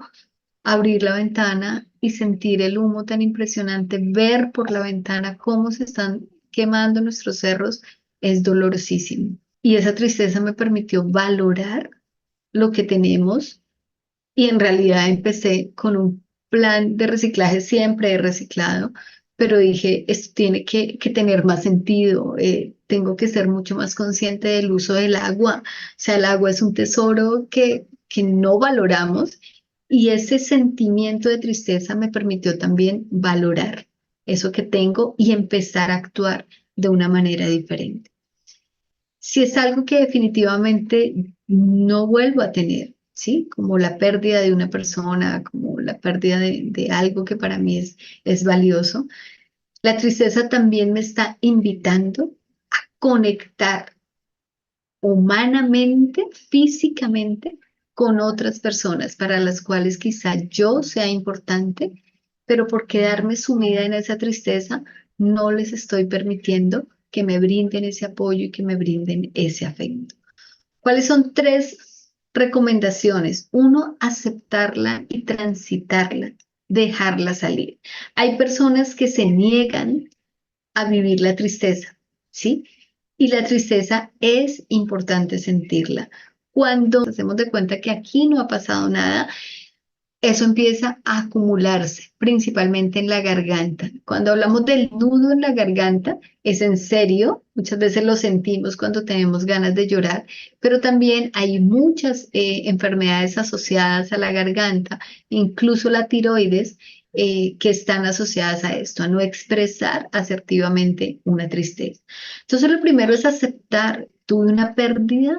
abrir la ventana y sentir el humo tan impresionante, ver por la ventana cómo se están quemando nuestros cerros, es dolorosísimo. Y esa tristeza me permitió valorar lo que tenemos y en realidad empecé con un plan de reciclaje, siempre he reciclado, pero dije, esto tiene que tener más sentido, tengo que ser mucho más consciente del uso del agua. O sea, el agua es un tesoro que no valoramos y ese sentimiento de tristeza me permitió también valorar eso que tengo y empezar a actuar de una manera diferente. Si es algo que definitivamente no vuelvo a tener, ¿sí? Como la pérdida de una persona, como la pérdida de algo que para mí es valioso. La tristeza también me está invitando a conectar humanamente, físicamente, con otras personas para las cuales quizá yo sea importante, pero por quedarme sumida en esa tristeza, no les estoy permitiendo que me brinden ese apoyo y que me brinden ese afecto. ¿Cuáles son 3 recomendaciones? Uno, aceptarla y transitarla, dejarla salir. Hay personas que se niegan a vivir la tristeza, ¿sí? Y la tristeza es importante sentirla. Cuando nos hacemos de cuenta que aquí no ha pasado nada, eso empieza a acumularse, principalmente en la garganta. Cuando hablamos del nudo en la garganta, es en serio, muchas veces lo sentimos cuando tenemos ganas de llorar, pero también hay muchas enfermedades asociadas a la garganta, incluso la tiroides, que están asociadas a esto, a no expresar asertivamente una tristeza. Entonces, lo primero es aceptar, tuve una pérdida,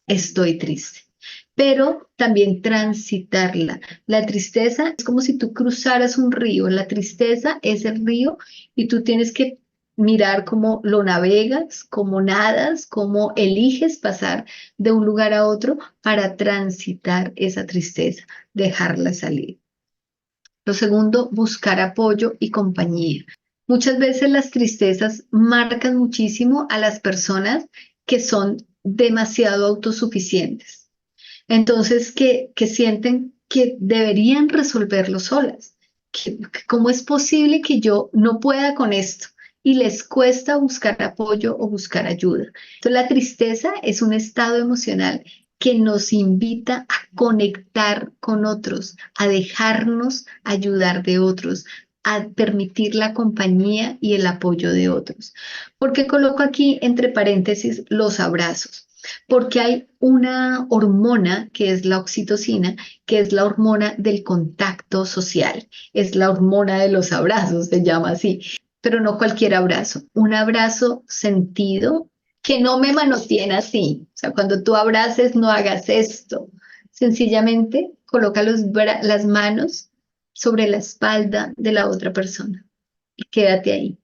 estoy triste, pero también transitarla. La tristeza es como si tú cruzaras un río, la tristeza es el río y tú tienes que mirar cómo lo navegas, cómo nadas, cómo eliges pasar de un lugar a otro para transitar esa tristeza, dejarla salir. Lo segundo, buscar apoyo y compañía. Muchas veces las tristezas marcan muchísimo a las personas que son demasiado autosuficientes. Entonces, que sienten que deberían resolverlo solas. ¿Cómo es posible que yo no pueda con esto? Y les cuesta buscar apoyo o buscar ayuda. Entonces, la tristeza es un estado emocional que nos invita a conectar con otros, a dejarnos ayudar de otros, a permitir la compañía y el apoyo de otros. ¿Por qué coloco aquí entre paréntesis los abrazos? Porque hay una hormona que es la oxitocina, que es la hormona del contacto social, es la hormona de los abrazos, se llama así, pero no cualquier abrazo, un abrazo sentido que no me manoteen así, o sea, cuando tú abraces no hagas esto, sencillamente coloca las manos sobre la espalda de la otra persona y quédate ahí.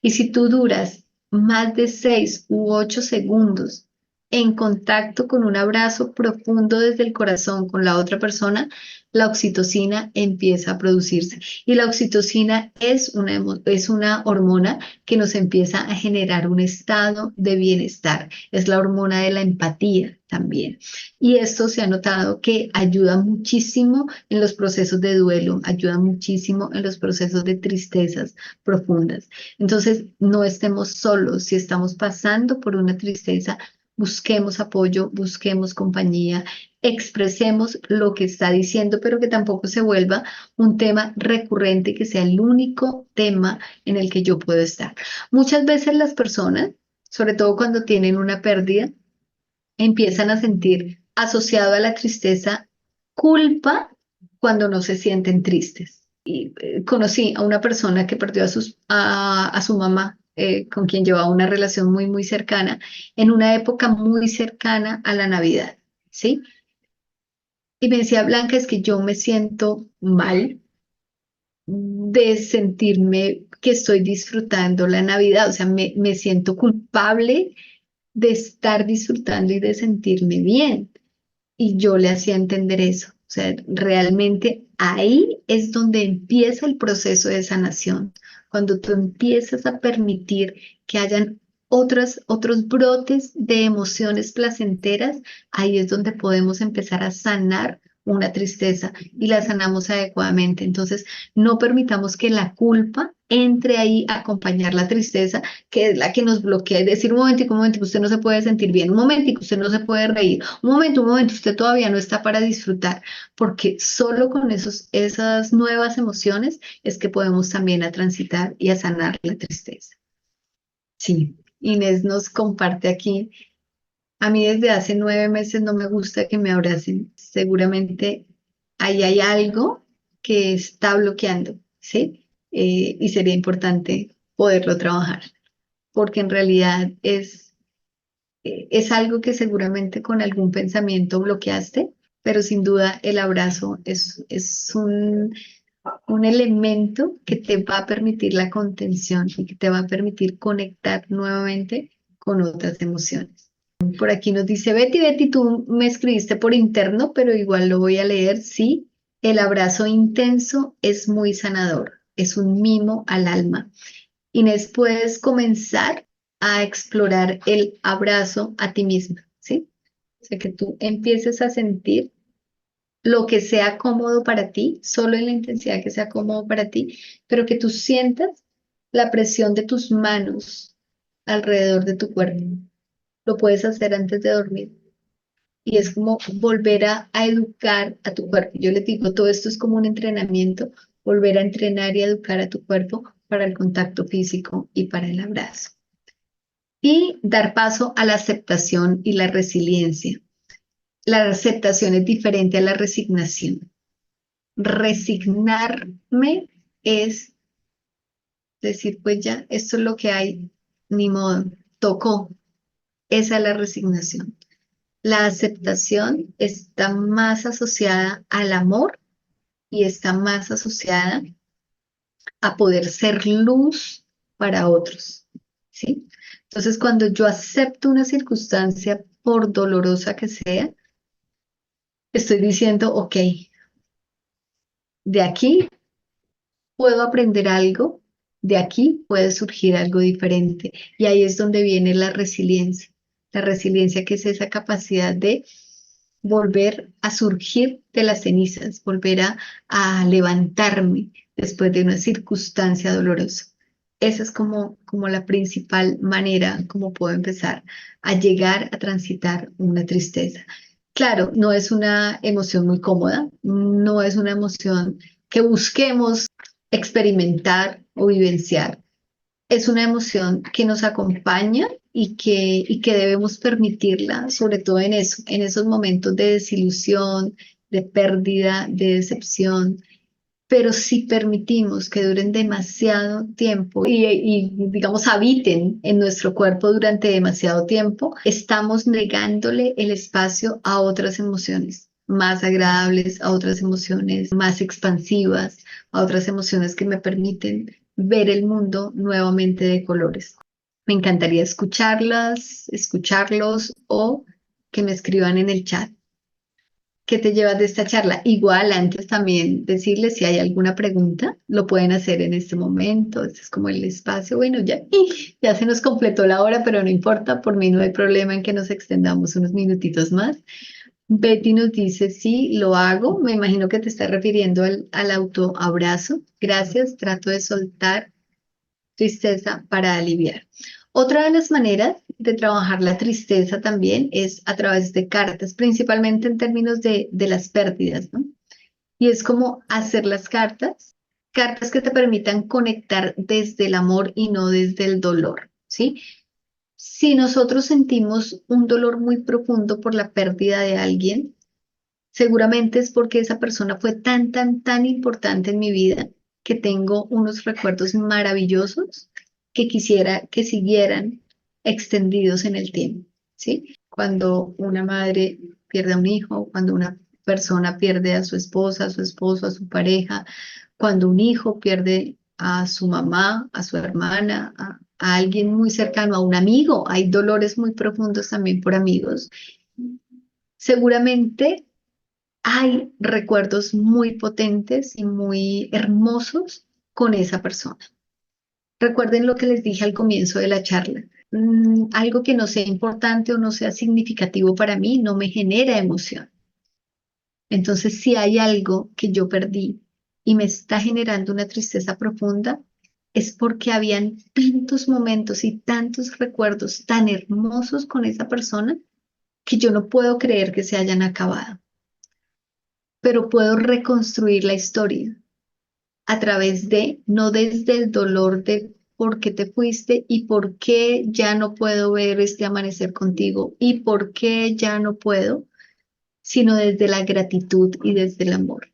Y si tú duras más de 6 u 8 segundos en contacto con un abrazo profundo desde el corazón con la otra persona, la oxitocina empieza a producirse. Y la oxitocina es una hormona que nos empieza a generar un estado de bienestar. Es la hormona de la empatía también. Y esto se ha notado que ayuda muchísimo en los procesos de duelo, ayuda muchísimo en los procesos de tristezas profundas. Entonces, no estemos solos. Si estamos pasando por una tristeza, busquemos apoyo, busquemos compañía, expresemos lo que está diciendo, pero que tampoco se vuelva un tema recurrente, que sea el único tema en el que yo puedo estar. Muchas veces las personas, sobre todo cuando tienen una pérdida, empiezan a sentir asociado a la tristeza culpa cuando no se sienten tristes. Y conocí a una persona que perdió a su mamá, con quien llevaba una relación muy, muy cercana, en una época muy cercana a la Navidad, ¿sí? Y me decía, Blanca, es que yo me siento mal de sentirme que estoy disfrutando la Navidad, o sea, me siento culpable de estar disfrutando y de sentirme bien. Y yo le hacía entender eso. O sea, realmente ahí es donde empieza el proceso de sanación. Cuando tú empiezas a permitir que hayan otros brotes de emociones placenteras, ahí es donde podemos empezar a sanar una tristeza y la sanamos adecuadamente. Entonces, no permitamos que la culpa entre ahí a acompañar la tristeza, que es la que nos bloquea y decir, un momentico, usted no se puede sentir bien, un momentico, usted no se puede reír, un momento, usted todavía no está para disfrutar, porque solo con esas nuevas emociones es que podemos también a transitar y a sanar la tristeza. Sí, Inés nos comparte aquí, a mí desde hace 9 meses no me gusta que me abracen, seguramente ahí hay algo que está bloqueando, ¿sí? Y sería importante poderlo trabajar, porque en realidad es algo que seguramente con algún pensamiento bloqueaste, pero sin duda el abrazo es un elemento que te va a permitir la contención y que te va a permitir conectar nuevamente con otras emociones. Por aquí nos dice Betty, tú me escribiste por interno, pero igual lo voy a leer. Sí, el abrazo intenso es muy sanador, es un mimo al alma. Inés, puedes comenzar a explorar el abrazo a ti misma, ¿sí? O sea, que tú empieces a sentir lo que sea cómodo para ti, solo en la intensidad que sea cómodo para ti, pero que tú sientas la presión de tus manos alrededor de tu cuerpo. Lo puedes hacer antes de dormir. Y es como volver a educar a tu cuerpo. Yo les digo, todo esto es como un entrenamiento, volver a entrenar y educar a tu cuerpo para el contacto físico y para el abrazo. Y dar paso a la aceptación y la resiliencia. La aceptación es diferente a la resignación. Resignarme es decir, pues ya, esto es lo que hay, ni modo, tocó. Esa es la resignación. La aceptación está más asociada al amor y está más asociada a poder ser luz para otros, ¿sí? Entonces, cuando yo acepto una circunstancia, por dolorosa que sea, estoy diciendo, ok, de aquí puedo aprender algo, de aquí puede surgir algo diferente. Y ahí es donde viene la resiliencia. La resiliencia, que es esa capacidad de volver a surgir de las cenizas, volver a levantarme después de una circunstancia dolorosa. Esa es como la principal manera como puedo empezar a llegar a transitar una tristeza. Claro, no es una emoción muy cómoda, no es una emoción que busquemos experimentar o vivenciar. Es una emoción que nos acompaña y que debemos permitirla, sobre todo en esos momentos de desilusión, de pérdida, de decepción. Pero si permitimos que duren demasiado tiempo digamos, habiten en nuestro cuerpo durante demasiado tiempo, estamos negándole el espacio a otras emociones más agradables, a otras emociones más expansivas, a otras emociones que me permiten ver el mundo nuevamente de colores. Me encantaría escucharlos o que me escriban en el chat. ¿Qué te llevas de esta charla? Igual, antes también decirles si hay alguna pregunta, lo pueden hacer en este momento. Este es como el espacio. Bueno, ya, ya se nos completó la hora, pero no importa, por mí no hay problema en que nos extendamos unos minutitos más. Betty nos dice, sí, lo hago. Me imagino que te estás refiriendo al autoabrazo. Gracias, trato de soltar tristeza para aliviar. Otra de las maneras de trabajar la tristeza también es a través de cartas, principalmente en términos de las pérdidas, ¿no? Y es como hacer las cartas, cartas que te permitan conectar desde el amor y no desde el dolor, ¿sí? Si nosotros sentimos un dolor muy profundo por la pérdida de alguien, seguramente es porque esa persona fue tan, tan, tan importante en mi vida que tengo unos recuerdos maravillosos que quisiera que siguieran extendidos en el tiempo, ¿sí? Cuando una madre pierde a un hijo, cuando una persona pierde a su esposa, a su esposo, a su pareja, cuando un hijo pierde a su mamá, a su hermana, a alguien muy cercano, a un amigo, hay dolores muy profundos también por amigos. Seguramente hay recuerdos muy potentes y muy hermosos con esa persona. Recuerden lo que les dije al comienzo de la charla. Algo que no sea importante o no sea significativo para mí no me genera emoción. Entonces, si hay algo que yo perdí y me está generando una tristeza profunda, es porque habían tantos momentos y tantos recuerdos tan hermosos con esa persona que yo no puedo creer que se hayan acabado, pero puedo reconstruir la historia a través de, no desde el dolor de por qué te fuiste y por qué ya no puedo ver este amanecer contigo y por qué ya no puedo, sino desde la gratitud y desde el amor.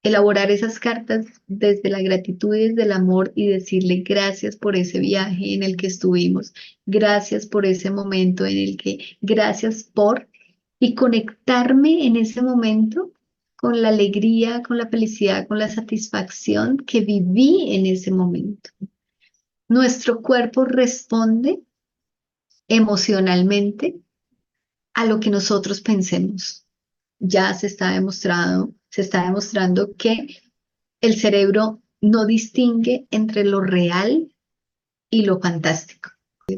Elaborar esas cartas desde la gratitud y desde el amor y decirle gracias por ese viaje en el que estuvimos, gracias por ese momento en el que, gracias por, y conectarme en ese momento con la alegría, con la felicidad, con la satisfacción que viví en ese momento. Nuestro cuerpo responde emocionalmente a lo que nosotros pensemos. Ya se está demostrando que el cerebro no distingue entre lo real y lo fantástico.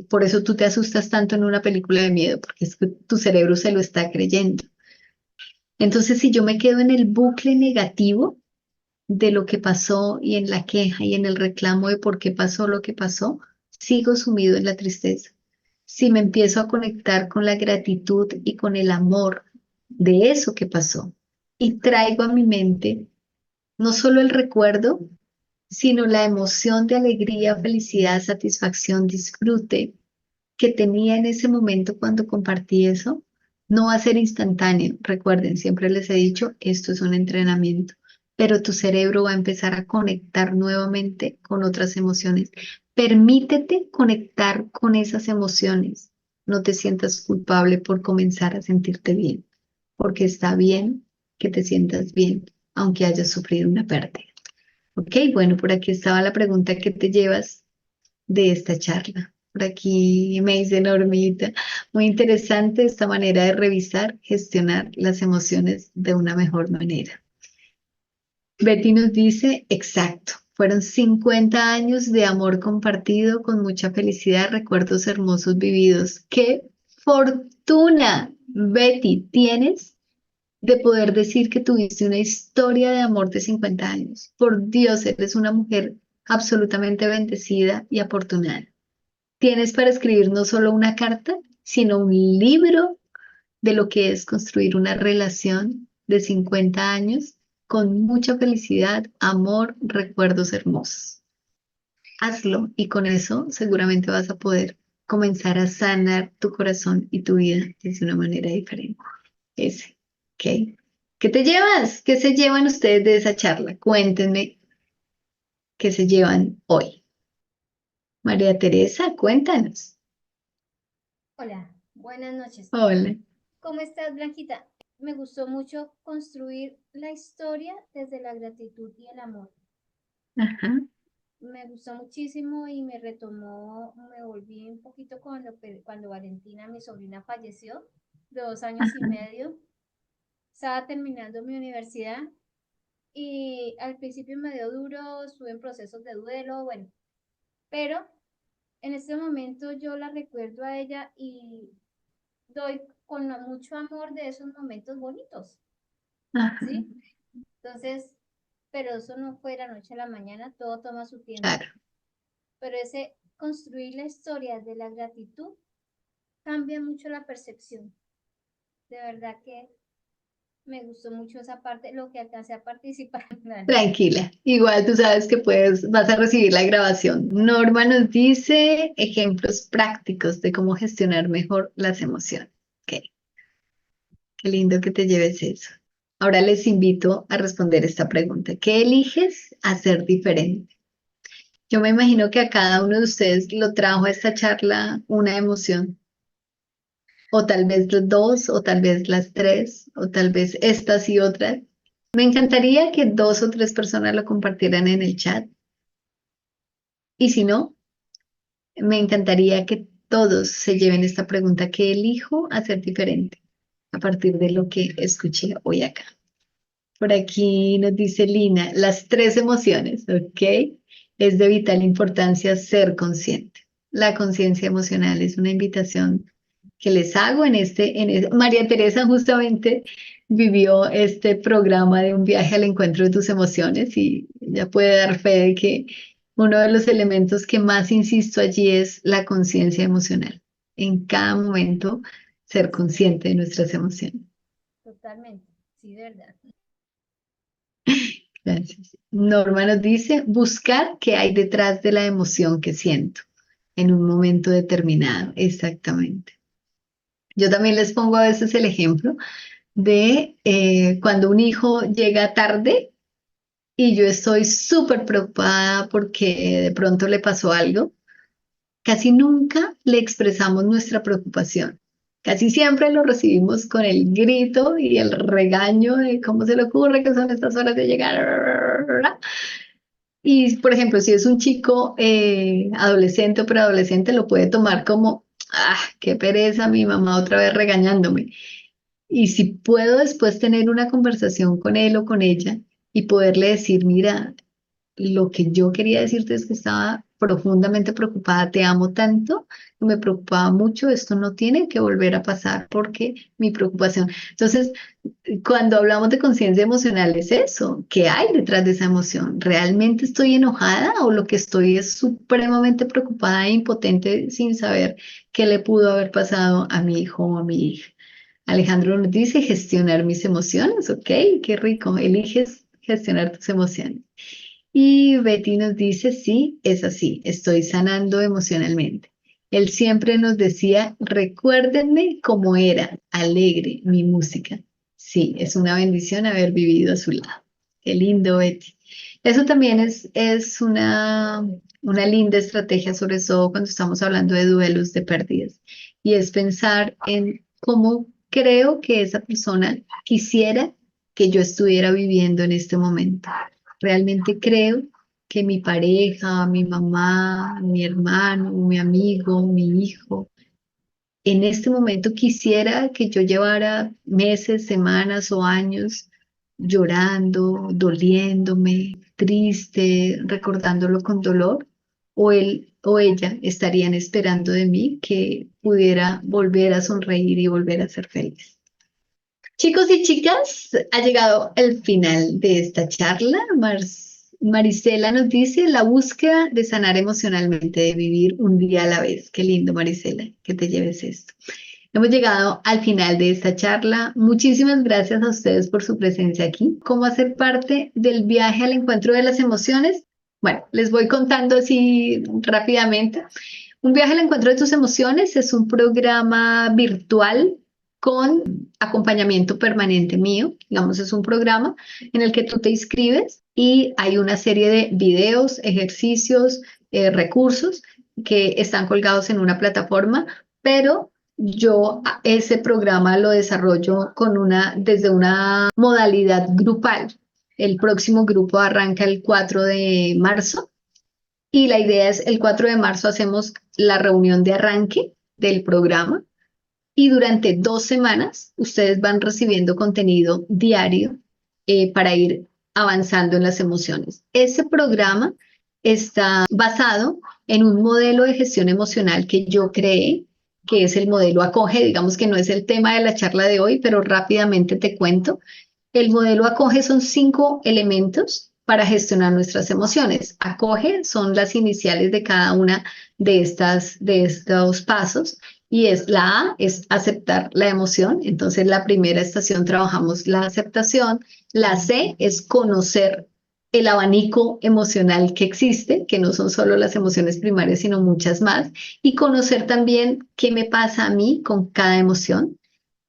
Por eso tú te asustas tanto en una película de miedo, porque es que tu cerebro se lo está creyendo. Entonces, si yo me quedo en el bucle negativo de lo que pasó y en la queja y en el reclamo de por qué pasó lo que pasó, sigo sumido en la tristeza. Si me empiezo a conectar con la gratitud y con el amor de eso que pasó y traigo a mi mente no solo el recuerdo, sino la emoción de alegría, felicidad, satisfacción, disfrute que tenía en ese momento cuando compartí eso, no va a ser instantáneo. Recuerden, siempre les he dicho, esto es un entrenamiento, pero tu cerebro va a empezar a conectar nuevamente con otras emociones. Permítete conectar con esas emociones. No te sientas culpable por comenzar a sentirte bien, porque está bien que te sientas bien, aunque hayas sufrido una pérdida. Ok, bueno, por aquí estaba la pregunta que te llevas de esta charla. Por aquí me dice Normita, muy interesante esta manera de revisar, gestionar las emociones de una mejor manera. Betty nos dice, exacto, fueron 50 años de amor compartido con mucha felicidad, recuerdos hermosos vividos. ¡Qué fortuna, Betty, tienes de poder decir que tuviste una historia de amor de 50 años! Por Dios, eres una mujer absolutamente bendecida y afortunada. Tienes para escribir no solo una carta, sino un libro de lo que es construir una relación de 50 años con mucha felicidad, amor, recuerdos hermosos. Hazlo y con eso seguramente vas a poder comenzar a sanar tu corazón y tu vida de una manera diferente. Ese, ¿ok? ¿Qué te llevas? ¿Qué se llevan ustedes de esa charla? Cuéntenme qué se llevan hoy. María Teresa, cuéntanos. Hola, buenas noches. Hola. ¿Cómo estás, Blanquita? Me gustó mucho construir la historia desde la gratitud y el amor. Ajá. Me gustó muchísimo y me retomó, me volví un poquito cuando Valentina, mi sobrina, falleció de 2 años y medio. Estaba terminando mi universidad y al principio me dio duro, estuve en procesos de duelo, bueno, pero en este momento yo la recuerdo a ella y doy con mucho amor de esos momentos bonitos, Ajá, ¿sí? Entonces, pero eso no fue de la noche a la mañana, todo toma su tiempo. claro. Pero ese construir la historia de la gratitud cambia mucho la percepción. De verdad que me gustó mucho esa parte, lo que alcancé a participar. Tranquila, igual tú sabes que vas a recibir la grabación. Norma nos dice ejemplos prácticos de cómo gestionar mejor las emociones. Ok, qué lindo que te lleves eso. Ahora les invito a responder esta pregunta. ¿Qué eliges hacer diferente? Yo me imagino que a cada uno de ustedes lo trajo a esta charla una emoción, o tal vez las dos, o tal vez las tres, o tal vez estas y otras. Me encantaría que dos o tres personas lo compartieran en el chat. Y si no, me encantaría que todos se lleven esta pregunta: ¿qué elijo hacer diferente a partir de lo que escuché hoy acá? Por aquí nos dice Lina, las tres emociones, ¿ok? Es de vital importancia ser consciente. La conciencia emocional es una invitación que les hago María Teresa justamente vivió este programa de un viaje al encuentro de tus emociones y ella puede dar fe de que uno de los elementos que más insisto allí es la conciencia emocional. En cada momento, ser consciente de nuestras emociones. Totalmente, sí, de verdad. Gracias. Norma nos dice, buscar qué hay detrás de la emoción que siento en un momento determinado. Exactamente. Yo también les pongo a veces el ejemplo de cuando un hijo llega tarde y yo estoy súper preocupada porque de pronto le pasó algo. Casi nunca le expresamos nuestra preocupación. Casi siempre lo recibimos con el grito y el regaño de cómo se le ocurre que son estas horas de llegar. Y, por ejemplo, si es un chico adolescente o preadolescente, lo puede tomar como, qué pereza, mi mamá otra vez regañándome. Y si puedo después tener una conversación con él o con ella y poderle decir, mira, lo que yo quería decirte es que estaba profundamente preocupada, te amo tanto, me preocupaba mucho, esto no tiene que volver a pasar porque mi preocupación. Entonces, cuando hablamos de conciencia emocional es eso, ¿qué hay detrás de esa emoción? ¿Realmente estoy enojada o lo que estoy es supremamente preocupada e impotente sin saber qué le pudo haber pasado a mi hijo o a mi hija? Alejandro nos dice gestionar mis emociones, ok, qué rico, eliges gestionar tus emociones. Y Betty nos dice, sí, es así, estoy sanando emocionalmente. Él siempre nos decía, recuérdenme cómo era, alegre, mi música. Sí, es una bendición haber vivido a su lado. Qué lindo, Betty. Eso también es una linda estrategia, sobre todo cuando estamos hablando de duelos, de pérdidas. Y es pensar en cómo creo que esa persona quisiera que yo estuviera viviendo en este momento. Realmente creo que mi pareja, mi mamá, mi hermano, mi amigo, mi hijo, en este momento quisiera que yo llevara meses, semanas o años llorando, doliéndome, triste, recordándolo con dolor, o él o ella estarían esperando de mí que pudiera volver a sonreír y volver a ser feliz. Chicos y chicas, ha llegado el final de esta charla. Marisela nos dice la búsqueda de sanar emocionalmente, de vivir un día a la vez. Qué lindo, Marisela, que te lleves esto. Hemos llegado al final de esta charla. Muchísimas gracias a ustedes por su presencia aquí. ¿Cómo hacer parte del viaje al encuentro de las emociones? Bueno, les voy contando así rápidamente. Un viaje al encuentro de tus emociones es un programa virtual con acompañamiento permanente mío. Digamos, es un programa en el que tú te inscribes y hay una serie de videos, ejercicios, recursos que están colgados en una plataforma, pero yo ese programa lo desarrollo desde una modalidad grupal. El próximo grupo arranca el 4 de marzo Y la idea es el 4 de marzo hacemos la reunión de arranque del programa y durante 2 semanas ustedes van recibiendo contenido diario para ir avanzando en las emociones. Ese programa está basado en un modelo de gestión emocional que yo creé, que es el modelo Acoge. Digamos que no es el tema de la charla de hoy, pero rápidamente te cuento. El modelo Acoge son 5 elementos para gestionar nuestras emociones. Acoge son las iniciales de cada una de estos pasos y es la A es aceptar la emoción. Entonces, la primera estación trabajamos la aceptación. La C es conocer el abanico emocional que existe, que no son solo las emociones primarias, sino muchas más, y conocer también qué me pasa a mí con cada emoción.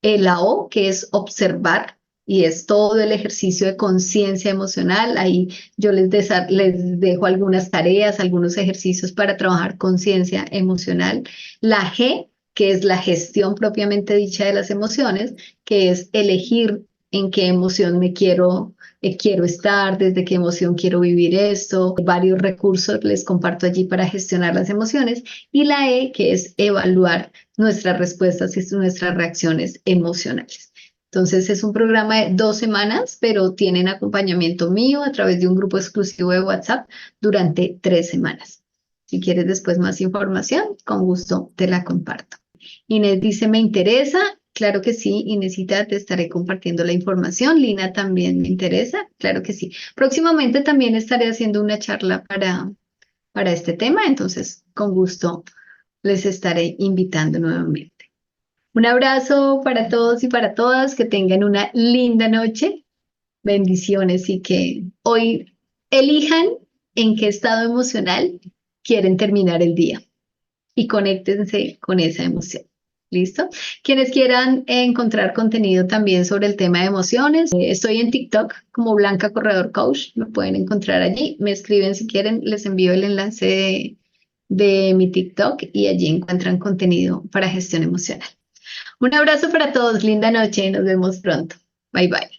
La O, que es observar, y es todo el ejercicio de conciencia emocional. Ahí yo les dejo algunas tareas, algunos ejercicios para trabajar conciencia emocional. La G, que es la gestión propiamente dicha de las emociones, que es elegir en qué emoción quiero estar, desde qué emoción quiero vivir esto. Varios recursos les comparto allí para gestionar las emociones. Y la E, que es evaluar nuestras respuestas y nuestras reacciones emocionales. Entonces es un programa de 2 semanas, pero tienen acompañamiento mío a través de un grupo exclusivo de WhatsApp durante 3 semanas. Si quieres después más información, con gusto te la comparto. Inés dice, me interesa. Claro que sí, Inésita, te estaré compartiendo la información. Lina también me interesa. Claro que sí. Próximamente también estaré haciendo una charla para este tema, entonces con gusto les estaré invitando nuevamente. Un abrazo para todos y para todas, que tengan una linda noche, bendiciones y que hoy elijan en qué estado emocional quieren terminar el día y conéctense con esa emoción. ¿Listo? Quienes quieran encontrar contenido también sobre el tema de emociones, estoy en TikTok como Blanca Corredor Coach, me pueden encontrar allí, me escriben si quieren, les envío el enlace de mi TikTok y allí encuentran contenido para gestión emocional. Un abrazo para todos, linda noche, nos vemos pronto. Bye bye.